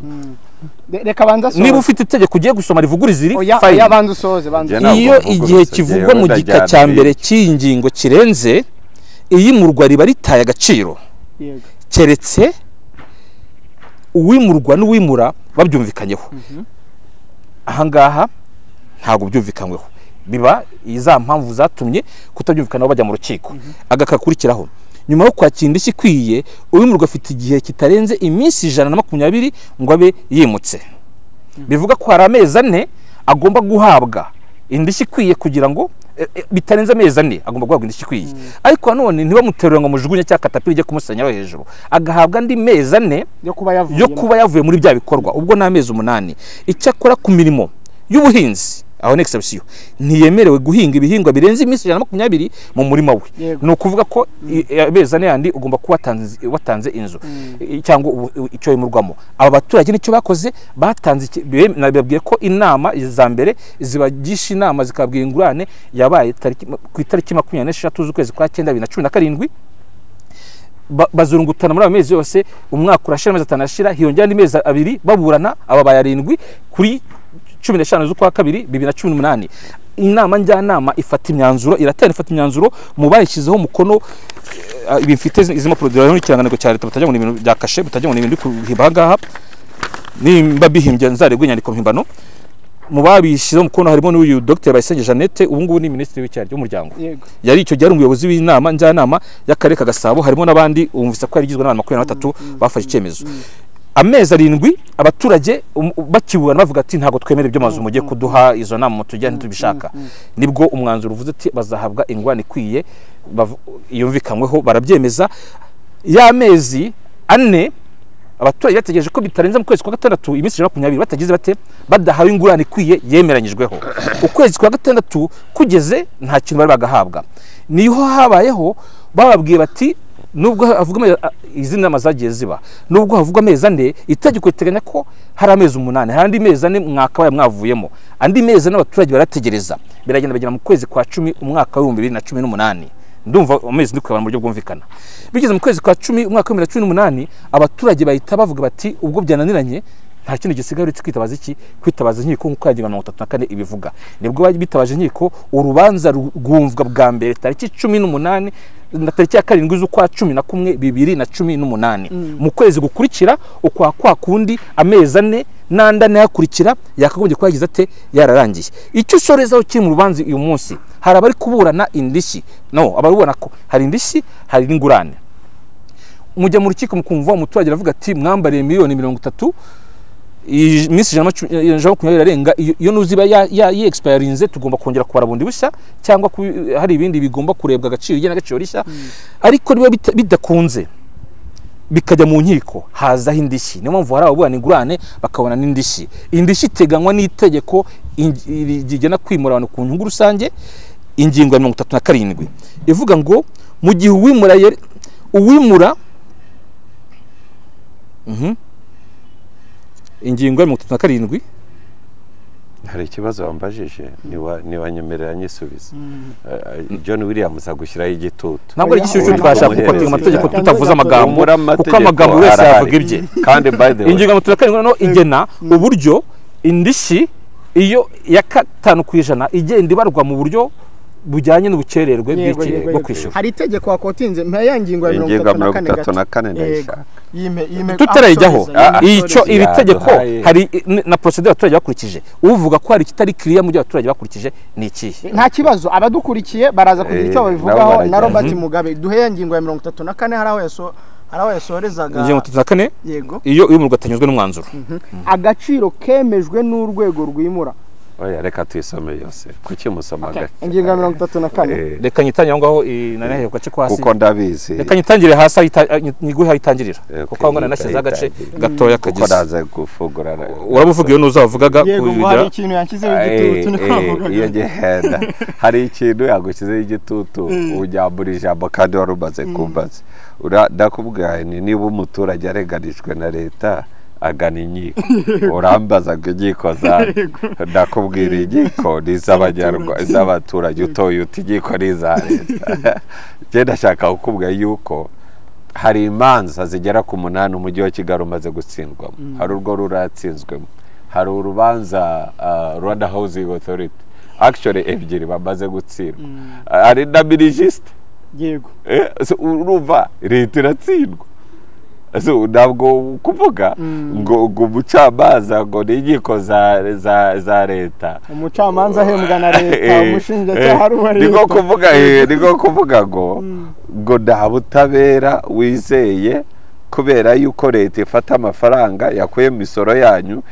[SPEAKER 3] reka banza soze,
[SPEAKER 1] niba ufite itegeko ugiye gusoma rivuguriza iri
[SPEAKER 3] fine. Ya banza soze
[SPEAKER 1] iyo igihe kivugwa mu gika cya mbere cy'ingingo kirenze, iyimurwa riba ritaye agaciro keretse uwimurwa n'uwimura babyumvikanyeho. Ahangaha ntabwo byumvikanyweho, biba iza mpamvu zatumye kutabyumvikanaho bajya mu rukiko. Agakakurikiraho nyuma yo kwakira indishyi ikwiye, uwimurwa afite igihe kitarenze iminsi 120 ngo abe yimutse. Bivuga ko hari amezi 4 agomba guhabwa indishyi ikwiye kugira ngo bitarenze amezi 4 agomba guhabwa indishyi ikwiye. Ariko none ntibamuterura ngo mujugunye cya katapira ijye kumusanyaho hejuru, agahabwa andi mezi 4 yo kuba yavuye muri bya bikorwa. Ubwo ni amezi 8. Icyakora ku mirimo y'ubuhinzi, aho ni exception, ntiyemerewe guhinga ibihingwa birenze iminsi 120 mu murima we. Ni ukuvuga ko amezi 4 yandi ugomba kuba watanze inzu cyangwa icyo yimurwamo. Aba baturage nicyo bakoze, batanze nababwiye ko inama za mbere zibagisha inama zikabwira ingurane yabaye ku itariki 26 z'ukwezi kwa 9 2017. Bazurungutana muri amezi yose, umwaka urashira, amezi 5 ashira, hiyongera andi mezi 2 baburana, aba baya 7 kuri 15 z'ukwa 2 2018. Inama njyanama ifata imyanzuro, iratera ifata imyanzuro mu bayishyizeho umukono. Ibifite izima produire n'ikirangantego cya leta batajya mu bintu bya kashe, batajya mu bintu kuhibaga nimba bihimbye nzaregwe inyandiko mpimbano. Mu babishyizeho umukono harimo n'uyu Dr. Bayisenge Jeannette, ubu ngubu ni minisitiri w'icyari cy'umuryango. Yari icyo gihe umuyobozi w'inama njyanama y'akarere ka Gasabo. Harimo n'abandi umvise ko yarigizwe n'abantu 23 bafashe icyemezo. Amezi 7 abaturage bakiburana bavuga ati ntago twemera ibyo mazu mugiye kuduha izo nama mutujya ntitubishaka. Nibwo umwanzuro uvuze ati bazahabwa ingwani ikwiye yumvikanyweho, barabyemeza. Ya mezi 4 abaturage bategereje ko bitarenze mu kwezi kwa 6 iminsi 120 batagize bate badahawe ingurane ikwiye yemeranyijweho. Ukwezi kwa 6 kugeze nta kintu bari bagahabwa. Niho habayeho bababwiye bati nubwo havuga izi nama zagiye ziba, nubwo havuga amezi 4, itegeko riteganya ko hari amezi 8, hari mezi 4 mwaka mwavuyemo, andi mezi n'abaturage barategereza. Biragenda bagera mu kwezi kwa 10 umwaka wa 2018. Ndumva amezi ndikubana mu buryo bwumvikana. Bigeze mu kwezi kwa 10 umwaka wa 2018, abaturage bahita bavuga bati ubwo byananiranye nta kintu gisigaye uretse kwitabaza iki, kwitabaza inkiko nk'uko yagiye 34 ibivuga. Nibwo bitabaje inkiko, urubanza rwumvwa bwa mbere tariki 18 na tariki ya 7 z'ukwa 11 2018. Mu kwezi gukurikira ukwa kwa kundi amezi 4 n'andane yakurikira yakagombye kwagize ate yararangiye. Icyo sorezaho kiri mu rubanza uyu munsi, hari abari kuburana indishyi, abarubona ko hari indishyi hari n'ingurane. Mujya mu rukiko mukumva umuturage aravuga ati mwambariye miliyoni 30, iminsi 120 irarenga, iyo nuziba ya expirinze tugomba kongera kubara bundi bushya, cyangwa hari ibindi bigomba kurebwa agaciro igena agaciro rishya. Ariko niba bidakunze bikajya mu nkiko hazaho indishyi. Niyo mpamvu hari ababurana ingurane bakabona n'indishyi. Indishyi iteganywa n'itegeko rigena kwimura abantu ku nyungu rusange, ingingo ya 37 ivuga ngo mu gihe uwimura ingingo ya 37
[SPEAKER 2] hari ikibazo wambajije niwanyemerera nyisubiza. John Williams agushyiraho igitutu.
[SPEAKER 1] Ntabwo ari igisubizo twashaka kuko amategeko tutavuze amagambo, kuko amagambo wese yavuga ibye.
[SPEAKER 2] Kandi by the way
[SPEAKER 1] ingingo ya 37 no igena uburyo indishyi iyo ya 5% igenda ibarwa mu buryo bujyanye n'ubukererwe bw'iki bwo kwishura.
[SPEAKER 3] Hari itegeko wakotinze ya ngingo ya
[SPEAKER 2] 34 ndayishaka.
[SPEAKER 1] Tutarejyaho icyo iri tegeko hari na procedure abaturage bakurikije. Uvuga ko hari kitari clear mu gihe abaturage bakurikije ni ikihe?
[SPEAKER 3] Nta kibazo, abadukurikiye baraza kugira icyo babivugaho. Na Robert Mugabe duhe ya ngingo ya 34 haraho yasorezaga
[SPEAKER 1] ingingo 34
[SPEAKER 3] yego
[SPEAKER 1] iyo uyu murwa atanyuzwe n'umwanzuro.
[SPEAKER 3] Agaciro kemejwe n'urwego rwimura.
[SPEAKER 2] Oya reka tuyisome yose kuki musoma gake.
[SPEAKER 3] Ingingo ya 34
[SPEAKER 1] reka nyitanye ngaho nanahe gace kwasi
[SPEAKER 2] kuko ndabizi.
[SPEAKER 1] Reka nyitangire hasi nyiguhe hayitangirira kuko ngana nashize agace gatoya kagize.
[SPEAKER 2] Kuko naza gufugura.
[SPEAKER 1] Urabuvuga iyo nuzavugaga
[SPEAKER 3] kugira hari ikintu yankizeho igitutu niko.
[SPEAKER 2] Iyo gihenda hari ikintu yagushyizeho igitutu ujyambura ijambo kandi warumaze kumbaza. Ndakubwira niba umuturage areganijwe na leta agana inkiko urambaza ngo inkiko ndakubwira inkiko iz'abaturage utoye uti inkiko n'iza leta. Njye ndashaka kukubwira yuko hari imanza zigera ku 8 umujyi wa Kigali umaze gutsindwamo. Hari urwo ruratsinzwemo, hari urubanza Rwanda Housing Authority actually ebyiri bamaze gutsindwa, hari na Minijiste
[SPEAKER 3] yego
[SPEAKER 2] urumva leta iratsindwa. Ntabwo kuvuga ngo umucamanza ngo ni inkiko za leta,
[SPEAKER 3] umucamanza ahembwa na leta, umushinjacyaha ari uwa leta.
[SPEAKER 2] Niko kuvuga ngo nta butabera wizeye kubera yuko leta ifata amafaranga yakuye mu misoro yanyu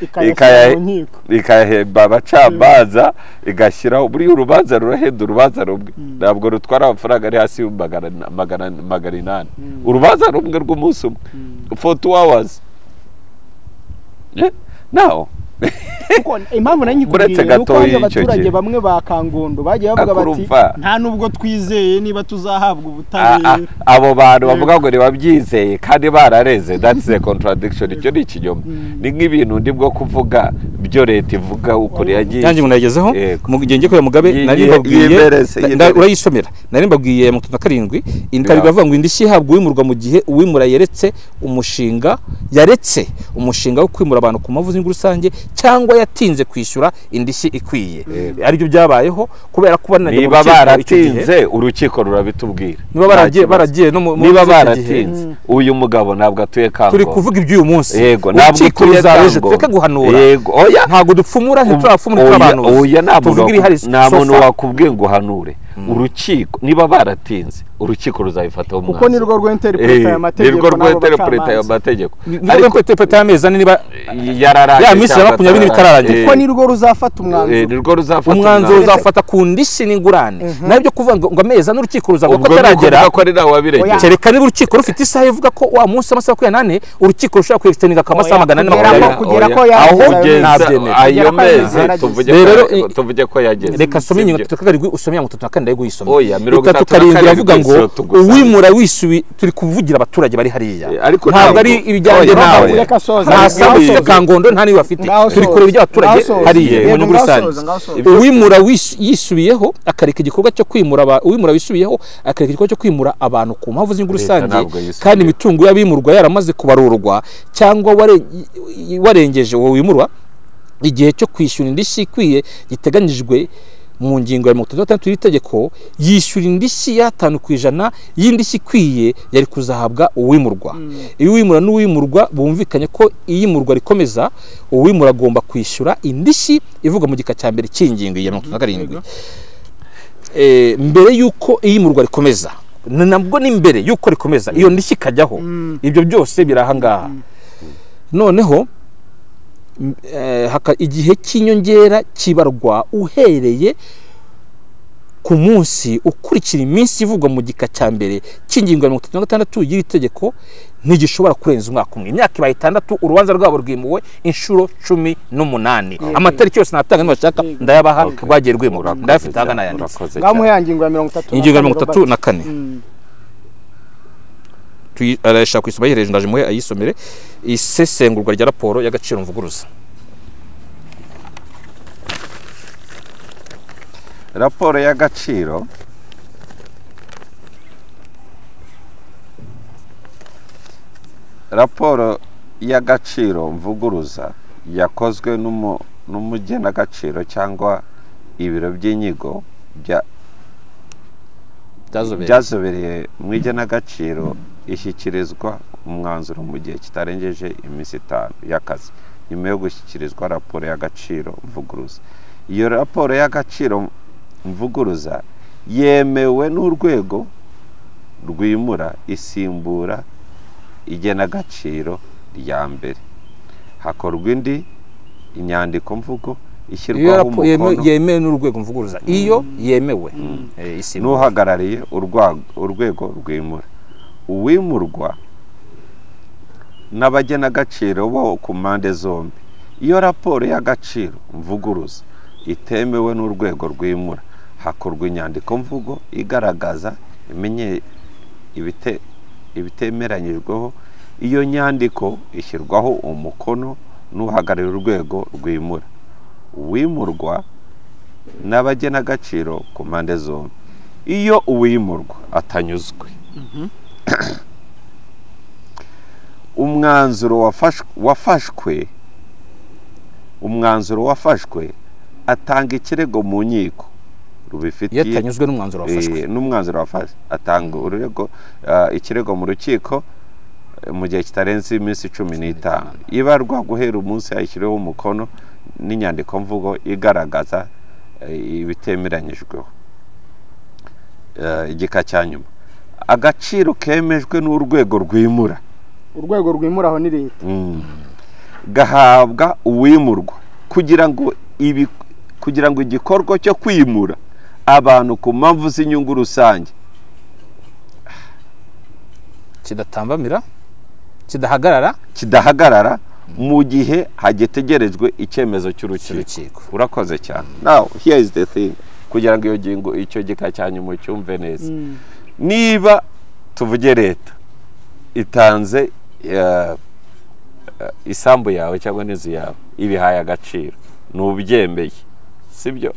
[SPEAKER 2] ikayahemba abacamanza igashyiraho buri urubanza rurahenda urubanza rumwe. Ntabwo rutwara amafaranga ari hasi $800. Urubanza rumwe rw'umunsi umwe for 2 hours. Now
[SPEAKER 3] impamvu nanyikubwiye nuko abaturage bamwe ba Kangondo bagiye bavuga bati nta nubwo twizeye niba tuzahabwa ubutabera.
[SPEAKER 2] Abo bantu bavuga ngo babyizeye kandi barareze. That's a contradiction. Icyo ni ikinyoma. Ni nk'ibintu ndibwo kuvuga byo leta ivuga uko yagiye.
[SPEAKER 1] Yanjye munagezeho mu gihe ngiye Mugabe nari mbabwiye urayisomera. Nari mbabwiye mu 37 indika bivuga ngo indishyi ihabwa uwimurwa mu gihe uwimura yaretse umushinga wo kwimura abantu ku mpamvu z'inguru rusange cyangwa yatinze kwishyura indishyi ikwiye. Ari byo byabayeho kubera kuba
[SPEAKER 2] niba baratinze urukiko rurabitubwira.
[SPEAKER 1] Niba baragiye no mu
[SPEAKER 2] niba baratinze uyu mugabo ntabwo atuye Kangondo.
[SPEAKER 1] Turi kuvuga iby'uyu munsi.
[SPEAKER 2] Yego ntabwo
[SPEAKER 1] atuye Kangondo. Tweke guhanura.
[SPEAKER 2] Yego oya
[SPEAKER 1] ntabwo dupfumura ntiturafumura abantu.
[SPEAKER 2] Oya nta muntu wakubwiye ngo uhanure. Urukiko niba baratinze urukiko ruzabifataho umwanzuro.
[SPEAKER 3] Kuko nirwo rw'interpreta
[SPEAKER 2] ya mategeko.
[SPEAKER 1] Ariko interpreta y'ameza niba
[SPEAKER 2] yararaye
[SPEAKER 1] ya misi ya 20 bitararangiye.
[SPEAKER 3] Kuko nirwo ruzafata umwanzuro.
[SPEAKER 2] Nirwo ruzafata
[SPEAKER 1] umwanzuro uzafata ku ndishyi n'ingurane. Nabyo kuvuga ngo ameza n'urukiko ruzavuga ko taragera
[SPEAKER 2] ko ari nawe wabiregeye.
[SPEAKER 1] Kereka niba urukiko rufite isaha ivuga ko wa munsi amasaha 28 urukiko rushaka ku extendinga kamasaha 440
[SPEAKER 3] kugera ko
[SPEAKER 1] yabyemera.
[SPEAKER 2] Ayo mezi tuvuge ko yageze.
[SPEAKER 1] Reka some inyungu tukagarigwe usomya ngo tutakanda yego yisoma.
[SPEAKER 2] Oya
[SPEAKER 1] 37 iravuga ngo uwimura wisubi turi kuvugira abaturage bari hariya. Ntabwo ari ibijyanye nawe. Nta Kangondo nta niwe afite. Turi kureba ibyo abaturage hariya mu nyungu rusange. Uwimura yisubiyeho akareka igikorwa cyo kwimura uwimura wisubiyeho akareka igikorwa cyo kwimura abantu ku mpamvu z'inguru rusange kandi imitungo y'abimurwa yaramaze kubarurwa cyangwa warengeje uwo wimurwa igihe cyo kwishyura indishyi ikwiye giteganyijwe mu ngingo ya 36 y'itegeko yishyura indishyi ya 5% y'indishyi ikwiye yari kuzahabwa uwimurwa. Iyo uwimura n'uwimurwa bumvikanye ko iyimurwa rikomeza uwimura agomba kwishyura indishyi ivuga mu gika cya mbere cy'ingingo ya 37 mbere yuko iyimurwa rikomeza. Nabwo ni mbere yuko rikomeza iyo ndishyi kajyaho. Ibyo byose birahangaha. Noneho igihe cy'inyongera kibarwa uhereye ku munsi ukurikira iminsi ivugwa mu gika cya mbere cy'ingingo ya 36 y'iri tegeko ntigishobora kurenza umwaka umwe. Imyaka ibaye 6 urubanza rwabo rwimuwe inshuro 18. Amatariki yose natanga nibashaka ndayabaha rwagiye rwimura, ndafite hagana yanditse.
[SPEAKER 3] Ngamu yangingo ya 33.
[SPEAKER 1] Ingingo ya 34 arashaka kwisoma yihereje ndaje muhe ayisomere isesengurwa rya raporo y'agaciro mvuguruza.
[SPEAKER 2] Raporo y'agaciro mvuguruza yakozwe n'umugenagaciro cyangwa ibiro by'inyigo byazobereye mu igenagaciro ishyikirizwa umwanzuro mu gihe kitarengeje iminsi 5 y'akazi nyuma yo gushyikirizwa raporo y'agaciro mvuguruza. Iyo raporo y'agaciro mvuguruza yemewe n'urwego rwimura isimbura igenagaciro rya mbere, hakorwa indi inyandiko mvugo ishyirwaho umukono
[SPEAKER 1] yemewe n'urwego mvuguruza. Iyo yemewe
[SPEAKER 2] n'uhagarariye urwego rwimura, uwimurwa n'abagenagaciro bo ku mpande zombi. Iyo raporo y'agaciro mvuguruza itemewe n'urwego rwimura, hakorwa inyandiko mvugo igaragaza ibitemeranyijweho. Iyo nyandiko ishyirwaho umukono n'uhagarariye urwego rwimura, uwimurwa n'abagenagaciro ku mpande zombi. Iyo uwimurwa atanyuzwe, umwanzuro wafashwe atanga ikirego mu nkiko rubifitiye.
[SPEAKER 1] Yatanyuzwe n'umwanzuro wafashwe atanga ikirego mu rukiko mu gihe kitarenze iminsi 15 ibarwa guhera umunsi yashyiriweho umukono n'inyandiko mvugo igaragaza ibitemeranyijweho. Igika cya nyuma, agaciro kemejwe n'urwego rwimura.
[SPEAKER 3] Urwego rwimura aho ni leta.
[SPEAKER 2] Gahabwa uwimurwa kugira ngo igikorwa cyo kwimura abantu ku mpamvu z'inyungu rusange
[SPEAKER 1] kidatambamira
[SPEAKER 2] kidahagarara mu gihe hagitegerejwe icyemezo cy'urukiko. Urakoze cyane. Now here is the thing, kugira ngo iyo ngingo icyo gika cyane mu cyumve neza. Niba tuvuge leta itanze isambu yawe cyangwa n'inzu yawe ibihaye agaciro n'ubyemeye, sibyo?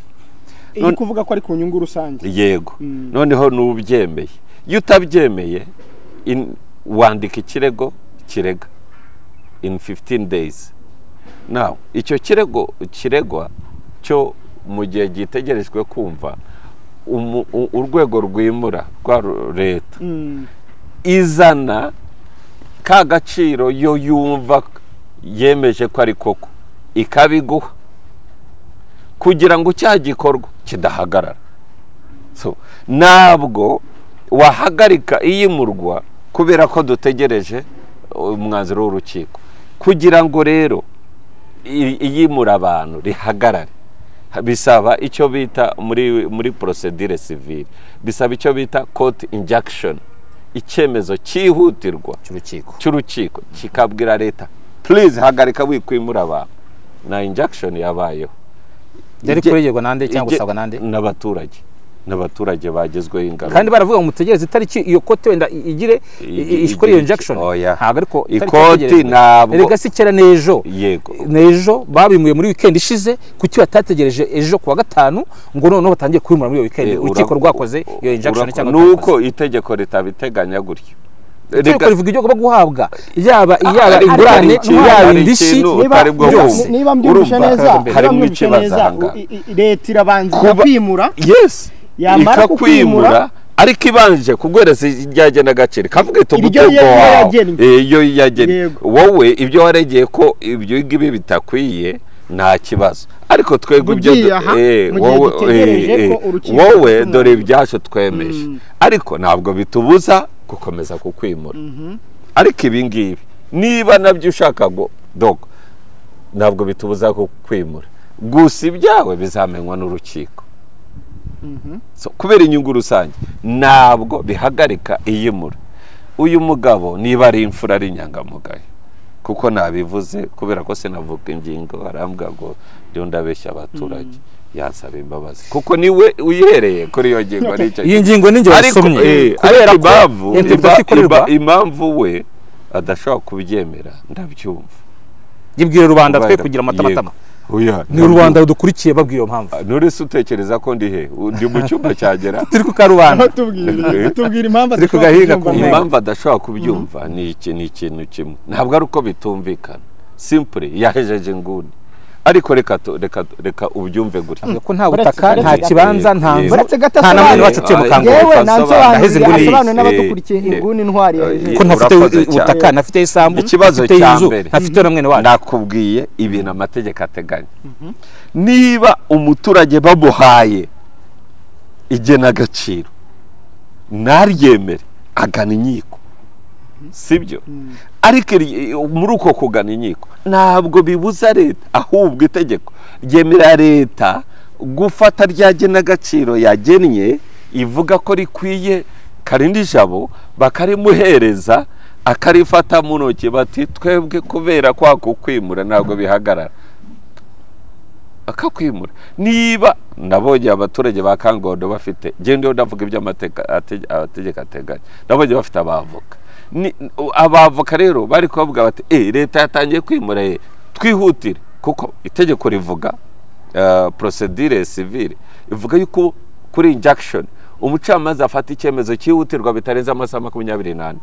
[SPEAKER 3] Iyo kuvuga ko ari ku nyungu rusange.
[SPEAKER 2] Yego. Noneho n'ubyemeye. Iyo utabyemeye wandika ikirego kirega in 15 days. Now icyo kiregwa cyo mu gihe gitegerejwe kumva urwego rwimura rwa leta izana ka gaciro yo yumva yemeje ko ari koko ikabiguha kugira ngo cya gikorwa kidahagarara. So nabwo wahagarika iyimurwa kubera ko dutegereje umwanzuro w'urukiko. Kugira ngo rero iyimura abantu rihagarare bisaba icyo bita muri procedure civile, bisaba icyo bita court injunction, icyemezo cyihutirwa cy'urukiko kikabwira leta please hagarika wikwimura abantu. Na injunction yabayeho
[SPEAKER 1] yari kuregerwa nande cyangwa gusabwa nande?
[SPEAKER 2] N'abaturage bagezweho ingaruka.
[SPEAKER 1] Kandi baravuga ngo mutegereze itariki iyo kote wenda igire ishikore iyo injunction. Ntabwo ariko
[SPEAKER 2] ikoti ntabwo
[SPEAKER 1] erega sikera nejo.
[SPEAKER 2] Yego.
[SPEAKER 1] Nejo babimuye muri weekend ishize kuki batategereje ejo kuwa gatanu ngo noneho batangiye kwimura muri iyo weekend urukiko rwakoze iyo injunction cyangwa
[SPEAKER 2] nuko itegeko ritabiteganya gutyo.
[SPEAKER 1] Reka rivuga ibyo guhabwa yaba ingurane yaba indishi
[SPEAKER 3] niba mbyumvishe neza
[SPEAKER 2] harimo ikibazanga
[SPEAKER 3] leta irabanza kwimura.
[SPEAKER 2] Yes. Yamara kwimura ariko ibanje kugwereza ryagena gaciro kavuga ito gutegwa iyo yagene wowe ibyo waregeye ko ibyo ngibi bitakwiye nta kibazo. Ariko twego ibyo wowe dore ibyasho twemeje ariko ntabwo bitubuza gukomeza kukwimura. Ariko ibi ngibi niba nabyo ushaka go dog ntabwo bitubuza kukwimura, gusa ibyawe bizamenywa n'urukiko. So kubera inyungu rusange ntabwo bihagarika iyimura. uyu mugabo niba ari imfura ari inyangamugayo kuko nabivuze kubera ko sinavuga ingingo arambwa ngo ndio ndabeshya abaturage yasaba imbabazi kuko niwe uyihereye kuri iyo ngingo n'icyo
[SPEAKER 1] iyi ngingo ninjye wasomye
[SPEAKER 2] kubera impamvu we adashobora kubyemera ndabyumva
[SPEAKER 1] yibwire rubanda twe kugira amatamatama ni rubanda rudukurikiye babwiye iyo mpamvu
[SPEAKER 2] nurese utekereza ko ndi he ndi mu cyumba cyagera
[SPEAKER 1] turi ku karubanda
[SPEAKER 3] tubwire impamvu
[SPEAKER 2] impamvu adashobora kubyumva ni ikintu kimwe ntabwo ari uko bitumvikana simple yahejeje nguni ariko reka ubyumve gutya
[SPEAKER 1] ko nta butaka nta kibanza nta nzu
[SPEAKER 3] nta
[SPEAKER 1] namwe wacu tuye mu Kangondo
[SPEAKER 3] naheze nguni n'abadukurikiye inguni ntwari
[SPEAKER 1] ko ntafite ubutaka ntafite isambu
[SPEAKER 2] ikibazo cya mbere
[SPEAKER 1] ntafite na mwene wacu
[SPEAKER 2] nakubwiye ibintu amategeko ateganya niba umuturage bamuhaye igenagaciro naryemere agana inkiko sibyo ariko muri uko kugana inkiko ntabwo bibuza leta ahubwo itegeko ryemera leta gufata rya genagaciro yagennye ivuga ko rikwiye karindi jabo bakarimuhereza akarifata mu ntoki bati twebwe kubera kwa kukwimura ntabwo bihagarara akakwimura niba nabonye abaturage ba Kangondo bafite gende ndavuga iby'amategeko ateganya nabonye bafite abavoka abavoka rero bari kubavuga bati leta yatangiye kwimura twihutire kuko itegeko rivuga procedure civile ivuga yuko kuri injunction umucamanza afata icyemezo cyihutirwa bitarenze amasaha 28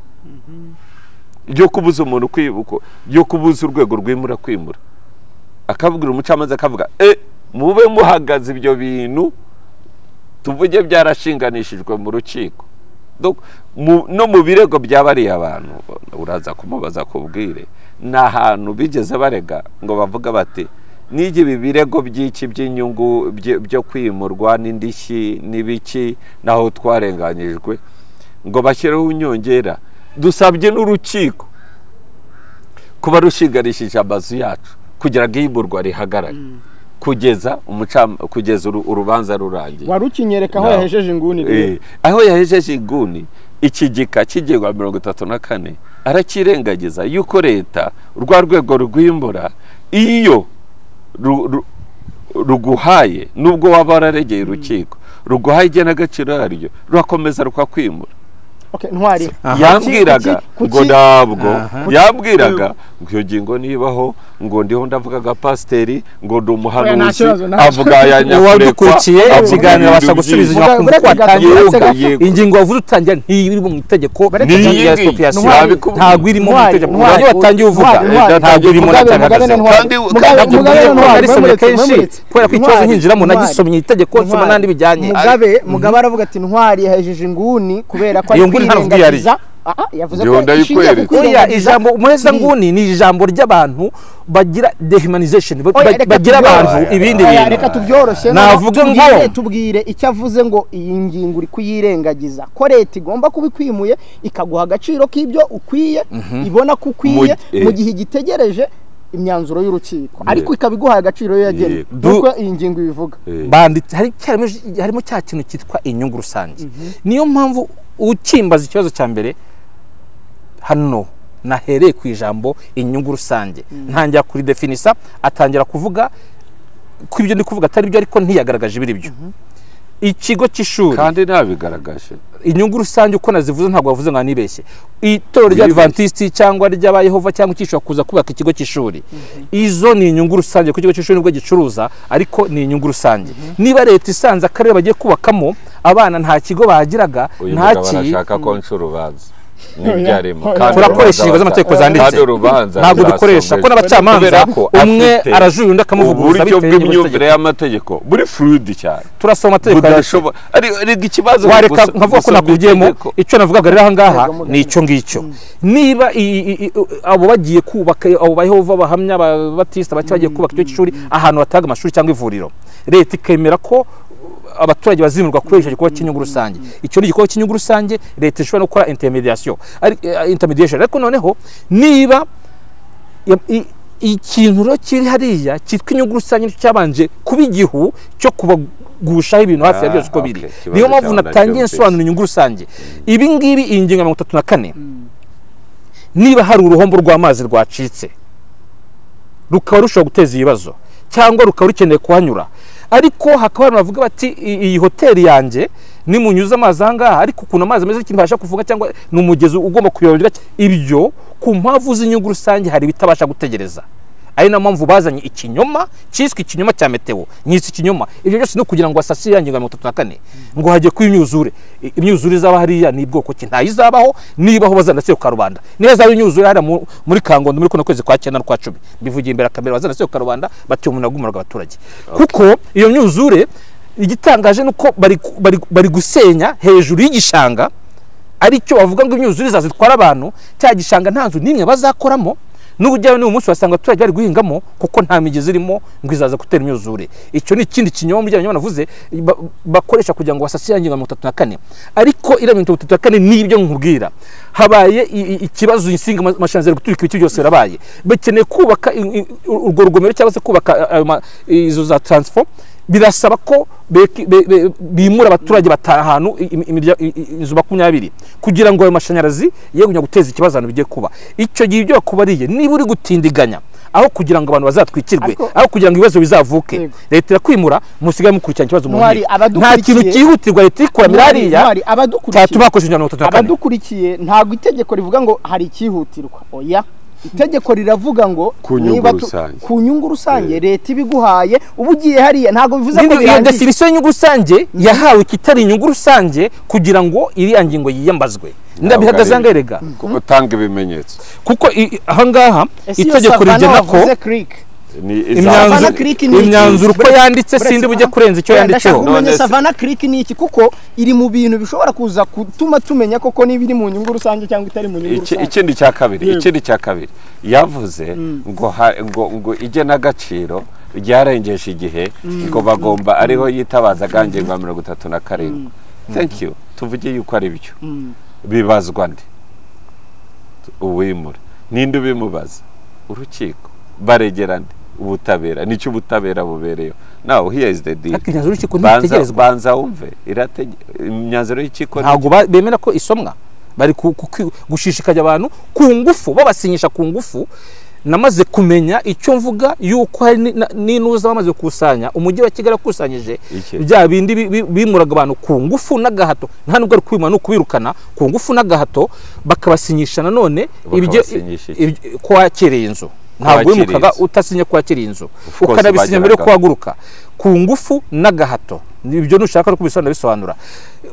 [SPEAKER 2] ryo kubuza umuntu kwibuko ryo kubuza urwego rwimura kwimura akavugira umucamanza akavuga mube muhagaze ibyo bintu tuvuge byarashinganishijwe mu rukiko no mu birego by'abari abantu uraza kumubaza kubwire na hantu bigeze barega ngo bavuga bati nige birego by'iki by'inyungu byo kwimurwa n'indishyi n'ibiki naho twarenganyijwe ngo bashyireho inyongera dusabye n'urukiko kuba rushigarishije amazu yacu kugira ngo iyimurwa rihagarare kugeza urubanza rurangiye
[SPEAKER 3] warukinyereka aho yahejeje inguni
[SPEAKER 2] aho yahejeje inguni iki gika kigegwa 34 arakirengagiza yuko leta urwa rwego rw'imbura iyo ruguhaye nubwo waba wararegeye urukiko ruguhaye igenagaciro yaryo rurakomeza rukakwimura
[SPEAKER 3] ntwari
[SPEAKER 2] yambwiraga ngo ntabwo yambwiraga ngo iyo ngingo nibaho ngo ndiho ndavuga ga pasiteri ngo ndi umuhanuzi avuga ya nyakurekwa
[SPEAKER 1] ikiganiro abasha gusubiza inyuma kumva ko watangiye ingingo wavuze utangira ntiri mu itegeko ntabwo irimo mu itegeko iyo watangiye uvuga ntabwo irimo natangagaza kandi kenshi kubera ko ikibazo nkinjiramo nagisomye itegeko nsoma n'andi bijyanye
[SPEAKER 3] mugabe aravuga ati ntwari yahejeje inguni kubera ko
[SPEAKER 1] ijambo umuheza nguni ni ijambo ry'abantu bagira dehumanization bagira abantu ibindi bintu
[SPEAKER 3] reka tubyoroshye
[SPEAKER 1] navuga ngo
[SPEAKER 3] tubwire icyo avuze ngo iyi ngingo uri kuyirengagiza ko leta igomba kubikwimuye ikaguha agaciro k'ibyo ukwiye ibona ko ukwiye mu gihe igitegereje imyanzuro y'urukiko ariko ikabiguha agaciro yo yagene nuko iyi ngingo ibivuga
[SPEAKER 1] harimo cya kintu cyitwa inyungu rusange niyo mpamvu ukimbaza ikibazo cya mbere hano nahereye ku ijambo inyungu rusange ntangira kuri definisa atangira kuvuga ko ibyo ndi kuvuga atari byo ariko ntiyagaragaje ibiri byo ikigo cy'ishuri
[SPEAKER 2] kandi nabigaragaje
[SPEAKER 1] inyungu rusange uko nazivuze ntabwo bavuze ngo nibeshye itorero ry'Adventiste cyangwa ry'abayehova cyangwa ikishobora kuza kubaka ikigo cy'ishuri izo ni inyungu rusange ku kigo cy'ishuri nibwo gicuruza ariko ni inyungu rusange niba leta isanze akarere bagiye kubakamo abana nta kigo bahagiraga
[SPEAKER 2] ntaki barashaka ko ncurubanza
[SPEAKER 1] turakoresha ingingo z'amategeko zanditse ntabwo dukoresha ko n'abacamanza umwe arajurira undi akamuvuguruza
[SPEAKER 2] uburyo bw'imyumvire y'amategeko buri fluid cyane
[SPEAKER 1] turasoma amategeko
[SPEAKER 2] ari ikibazo
[SPEAKER 1] wareka nkavuga ko nakugiyemo icyo navugaga rero ahangaha ni icyo ngicyo niba abo bagiye kubaka abo bayehova bahamya ababatista bagiye kubaka icyo cy'ishuri ahantu hataga amashuri cyangwa ivuriro leta ikemera ko abaturage bazimurwa kubera icyo gikorwa cy'inyungu rusange icyo ni igikorwa cy'inyungu rusange leta ishobora no gukora intermediation ariko noneho niba ikintu kiri hariya cyitwa inyungu rusange cyabanje kuba igihu cyo kubagushaho ibintu hafi ya byose uko biri niyo mpamvu natangiye nsobanura inyungu rusange ibi ngibi iyi ngingo ya 34 niba hari uruhombo rw'amazi rwacitse rukaba rushobora guteza ibibazo cyangwa rukaba rukeneye kuhanyura, ariko hakaba abantu bavuga bati iyi hoteli yanjye nimunyuze amazi ahangaha, ariko ukuntu amazi ameze kimbasha kuvuga cyangwa ni umugezi ugomba kuyoborera ibyo ku mpamvu z'inyungu rusange hari bitabasha gutegereza. Ari na mpamvu bazanye ikinyoma cyiswe ikinyoma cya meteo, nyitse ikinyoma. Ibyo byose no kugira ngo asasiye yangingo ya 34 ngo hajye kwimyuzure. Imyuzure zaba hariya ni bwoko ki ntayizabaho, nibaho bazanatse ku Rubanda. Niba zaba imyuzure hari muri Kangondo muri kuno kwezi kwa 9 no kwa 10 bivugiye imbere kamera bazanatse ku Rubanda bati umuntu agumuraga abaturage. Kuko iyo myuzure igitangaje nuko bari gusenya hejuru y'igishanga, ari cyo bavuga ngo imyuzure zazitwara abantu, cya gishanga nta nzu nimwe bazakoramo. N'ubujyayo ni umunsi wasanga abaturage bari guhingamo kuko nta migezi irimo ngo izaza gutera imyuzure. Icyo ni ikindi kinyoma mu by'abanyama navuze bakoresha kugira ngo basasire yangingo 34. Ariko IREME 34 nibyo nkubwira, habaye ikibazo insinga amashanzere guturika ibiti byose barabaye, bakeneye kubaka urwo rugomero cyangwa se kubaka izo za transform. Birasaba ko bimura abaturage batahanu inzu 20 kugira ngo ayo mashanyarazi yegunya guteza ikibazo abantu bigiye kuba. Icyo gihe ibyo bakubariye niba uri gutindiganya aho kugira ngo abantu bazatwikirwe, aho kugira ngo ibibazo bizavuke, leta irakwimura musigaye mukurikirana ikibazo mu nta kintu cyihutirwa leta ikora mirariya
[SPEAKER 3] abadukurikiye. Ntabwo itegeko rivuga ngo hari cyihutirwa, oya, itegeko riravuga ngo ku nyungu rusange leta ibiguhaye ubugiye hariya, ntabwo bivuze ko
[SPEAKER 1] birangiye. Definition y'inyungu rusange yahawe kitari inyungu rusange kugira ngo iri ngingo yiyambazwe. Ndabihagazanga erega
[SPEAKER 2] gutanga ibimenyetso,
[SPEAKER 1] kuko ahangaha itegeko rigena ko imyanzuro uko yanditse sindi bujye kurenza icyo yanditseho.
[SPEAKER 3] None Savana Creek ni iki? Kuko iri mu bintu bishobora kuza kutuma tumenya koko niba iri mu nyungu rusange cyangwa itari mu nyungu rusange.
[SPEAKER 2] Ikindi cya kabiri yavuze ngo igena agaciro ryarengeje igihe ngo bagomba ariho yitabaza gange ngo 37. Thank you. Tuvuge yuko ari byo bibazwa ndi uwimura ninde bimubaza urukiko baregerane ubutabera nicyo ubutabera bubereyo. Now here is the deal. Banza umve imyanzuro y'ikiko
[SPEAKER 1] ntabwo bemera ko isomwa, bari gushishikanya abantu ku ngufu, babasinyisha ku ngufu. Namaze kumenya icyo mvuga yuko hari n'inuza bamaze kusanya umujyi wa Kigali akusanyije bya bindi bimuraga abantu ku ngufu n'agahato, nta nubwo ari kwima no kubirukana ku ngufu n'agahato, bakabasinyisha nanone ibyo kwakiriye inzu. Ntabwo wimukaga utasinya kwakiriye inzu, ukanabisinya mbere yo kwaguruka ku ngufu n'agahato. Ibyo nushaka no kubisobanura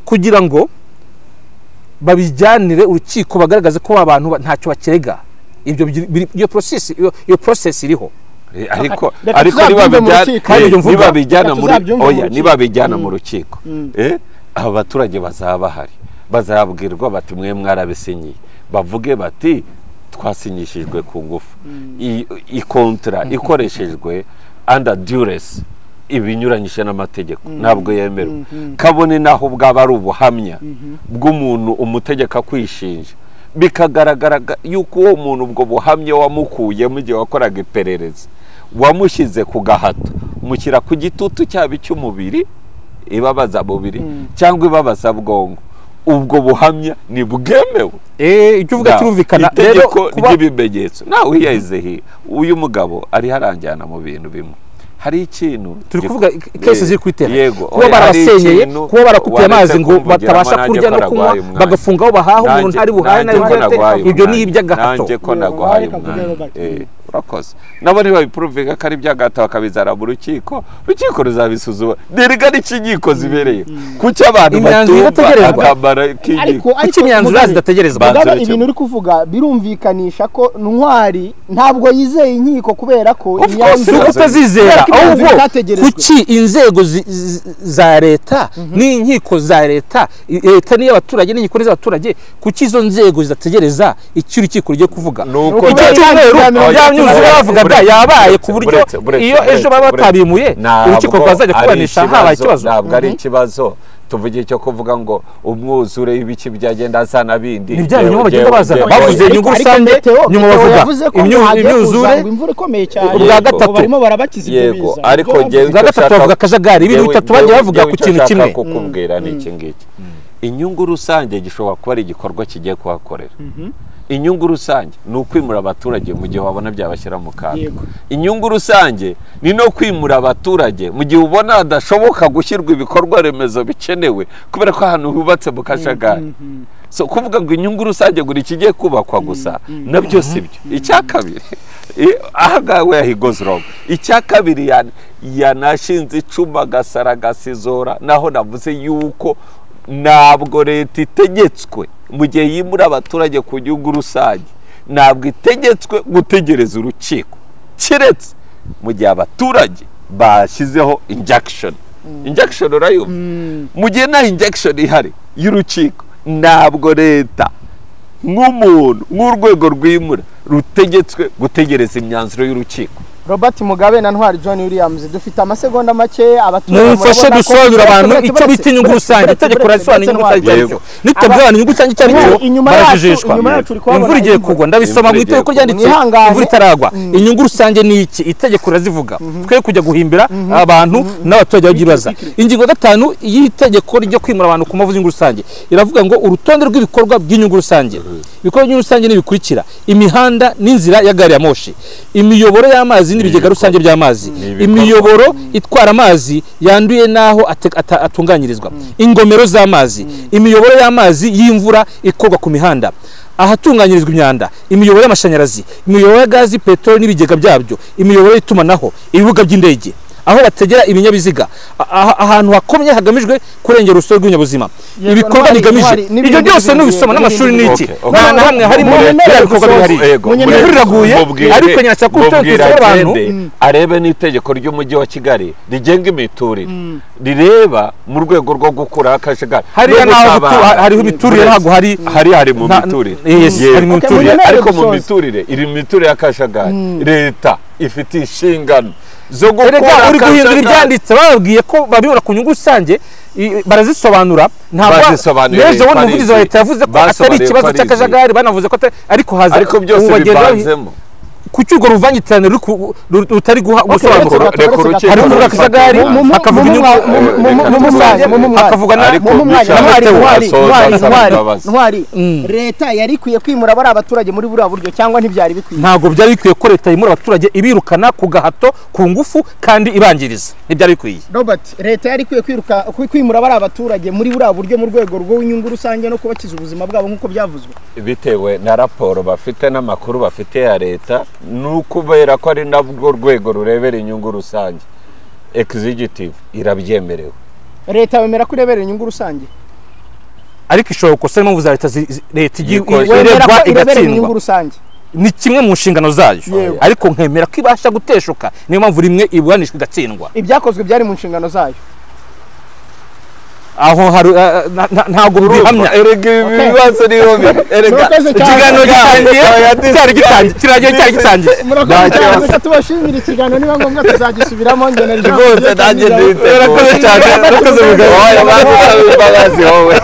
[SPEAKER 1] kugira ngo babijyanire urukiko bagaragaze ko abantu ntacyo bakirega. Iyo process iriho,
[SPEAKER 2] ariko niba bijyana mu rukiko aba baturage bazaba bahari, bazabwirwa bati mwe mwarabisinyiye, bavuge bati twasinyishijwe ku ngufu, ikontra ikoreshejwe under duress, ibinyuranyije n'amategeko ntabwo yemerwa. Kabone naho bwaba ari ubuhamya bw'umuntu umutegeka kwishinja, bikagaragara yuko uwo muntu ubwo buhamya wamukuye mu gihe wakoraga iperereza, wamushyize ku gahato, mushyira ku gitutu cyaba icy'umubiri, ibabaza mubiri cyangwa ibabaza bwongo, ubwo buhamya ni bwemewe.
[SPEAKER 1] Icyo uvuga kirumvikana
[SPEAKER 2] rero ry'ibimenyetso. Nawe hiyaze uyu mugabo ari haranjyana mu bintu bimwe. Hari ikintu
[SPEAKER 1] turi kuvuga kese ziri kwitera kuba barasenyeye, kuba barakutiye amazi ngo batabasha kurya no kunywa, bagafungaho bahaho umuntu ntari buhaye na ibyo ni iby'agahato.
[SPEAKER 2] Nanje ko naguhaye umwana urakoze nabo niba biprovinga kari by'agahato bakabizara mu rukiko ruzabisuzuma. Deriga n'ikinyiko zibereye kuki abantu batumva
[SPEAKER 1] ariko imyanzuro zidategerezwa.
[SPEAKER 3] Ibintu uri kuvuga birumvikanisha ko Ntwari ntabwo yizeye inkiko kubera ko
[SPEAKER 1] imyanzuro utazizera, ahubwo kuki inzego za leta n'inkiko za leta niyo abaturage n'inkiko z'abaturage, kuki izo nzego zidategereza icyo urukiko rugiye kuvuga. Bavuga yabaye ku buryo iyo ejo baba batabimuye urukiko rwazajya kuburanisha habaye ikibazo.
[SPEAKER 2] Ntabwo ari ikibazo tuvuge cyo kuvuga ngo umwuzure y'ibiki byagenda azana bindi
[SPEAKER 1] ni bya nyuma bagenda bazana bavuze inyungu rusange, nyuma bavuga imyuzure
[SPEAKER 3] imvura ikomeye cyane
[SPEAKER 1] ubwa gatatu
[SPEAKER 3] barimo barabakiza ibyo biza.
[SPEAKER 2] Ariko
[SPEAKER 1] ubwa gatatu bavuga akajagari ibintu bitatu bagiye bavuga ku kintu kimwe
[SPEAKER 2] kukubwira ni iki ngiki. inyungu rusange gishobora kuba ari igikorwa kigiye kuhakorera. Inyungu rusange ni ukwimura abaturage mu gihe wabona byabashyira mu kaga. Inyungu rusange ni no kwimura abaturage mu gihe ubona hadashoboka gushyirwa ibikorwa remezo bikenewe kubera ko ahantu hubatse mu kajagari. So kuvuga ngo inyungu rusange ngo ikigiye kubakwa gusa nabyo si byo. Icya kabiri aha we yahigoze wrong. Icya kabiri yanashinze icuma gasara gasizora naho navuze yuko ntabwo leta itegetswe mu gihe yimura abaturage ku nyungu rusange, ntabwo itegetswe gutegereza urukiko kiretse mu gihe abaturage bashyizeho injection urayo mu gihe nta injection ihari y'urukiko, ntabwo leta nk'umuntu nk'urwego rwimura rutegetswe gutegereza imyanzuro y'urukiko.
[SPEAKER 3] Robert Mugabe na Ntwari John Williams dufite amasegonda make abaturage
[SPEAKER 1] mufashe gusobanura abantu icyo bita inyungu rusange. Itegeko rasobanura inyungu rusange nitabwana inyungu rusange cyari cyo barajijishwa. Imvura igiye kugwa ndabisoma mu itegeko ryanditse imvura itaragwa. Inyungu rusange ni iki? Itegeko razivuga twe kujya guhimbira abantu n'abaturage bagibaza. Ingingo 5 y'itegeko ryo kwimura abantu ku mavuzi y'inyungu rusange iravuga ngo urutonde rw'ibikorwa by'inyungu rusange. Ibikorwa by'inyungu rusange ni bikurikira: imihanda n'inzira ya gari ya moshi, imiyoboro y'amazi n'ibigega rusange by'amazi, imiyoboro itwara amazi yanduye naho atunganyirizwa, ingomero z'amazi, imiyoboro y'amazi y'imvura ikorwa ku mihanda, ahatunganyirizwa imyanda, imiyoboro y'amashanyarazi, imiyoboro ya gazi, petroli n'ibigega byabyo, imiyoboro y'itumanaho, ibibuga by'indege, aho bategera ibinyabiziga, ahantu hakomye hagamijwe kurengera urusobe rw'ibinyabuzima. Ibikorwa bigamije ibyo byose n'ubisoma n'amashuri n'iki nta hamwe harimo ibikorwa bihari. Imvura iraguye ariko nyacyo kutekereza abantu
[SPEAKER 2] arebe n'itegeko ry'umujyi wa Kigali rigenga imiturire rireba mu rwego rwo gukura akajagari.
[SPEAKER 1] Hariho imiturire ntabwo hari mu miturire.
[SPEAKER 2] Hari mu miturire ariko mu miturire iri mu miturire y'akajagari leta ifite inshingano zo gukora.
[SPEAKER 1] Uri guhindura ibyanditse bababwiye ko babibura ku nyungu rusange barazisobanura. Ntabwo nejo wone umuvugizi wa leta yavuze ko atari ikibazo cy'akajagari, banavuze ko ariko haza
[SPEAKER 2] ariko byose bibanzemo
[SPEAKER 1] kucyugo ruvangitirane rutari gusobanura. Hari uvuga akajagari akavuga inyungu akavuga
[SPEAKER 3] Ntwari leta yari ikwiye kwimura bari abaturage muri buriya buryo cyangwa ntibyari bikwiye?
[SPEAKER 1] Ntabwo byari bikwiye ko leta yimura abaturage ibirukana ku gahato ku ngufu kandi ibangiriza. Ntibyari bikwiye.
[SPEAKER 3] Robert, leta yari ikwiye kwimura bari abaturage muri buriya buryo mu rwego rw'inyungu rusange no kubakiza ubuzima bwabo nk'uko byavuzwe
[SPEAKER 2] bitewe na raporo bafite n'amakuru bafite ya leta, nukubera ko ari nabwo rwego rurebera inyungu rusange. Executive irabyemerewe.
[SPEAKER 3] Leta yemera ko irebera inyungu rusange
[SPEAKER 1] ariko ishobora gukosa impamvu za leta
[SPEAKER 3] irebera inyungu rusange
[SPEAKER 1] ni kimwe mu nshingano zayo, ariko nkemera ko ibasha guteshuka. Niyo mpamvu rimwe iburanishwa igatsindwa.
[SPEAKER 3] Ibyakozwe byari mu nshingano zayo.
[SPEAKER 1] Aho hari ntago bihamya.
[SPEAKER 2] Ibibazo ni hobi.
[SPEAKER 1] Ikiganiro cyari gitangiye.
[SPEAKER 3] Murakoze tubashimira ikiganiro, niba ngombwa tuzagisubiramo ngeneje
[SPEAKER 2] rwose nanjye ndite. Murakoze cyane. Murakoze mugabo. Wowe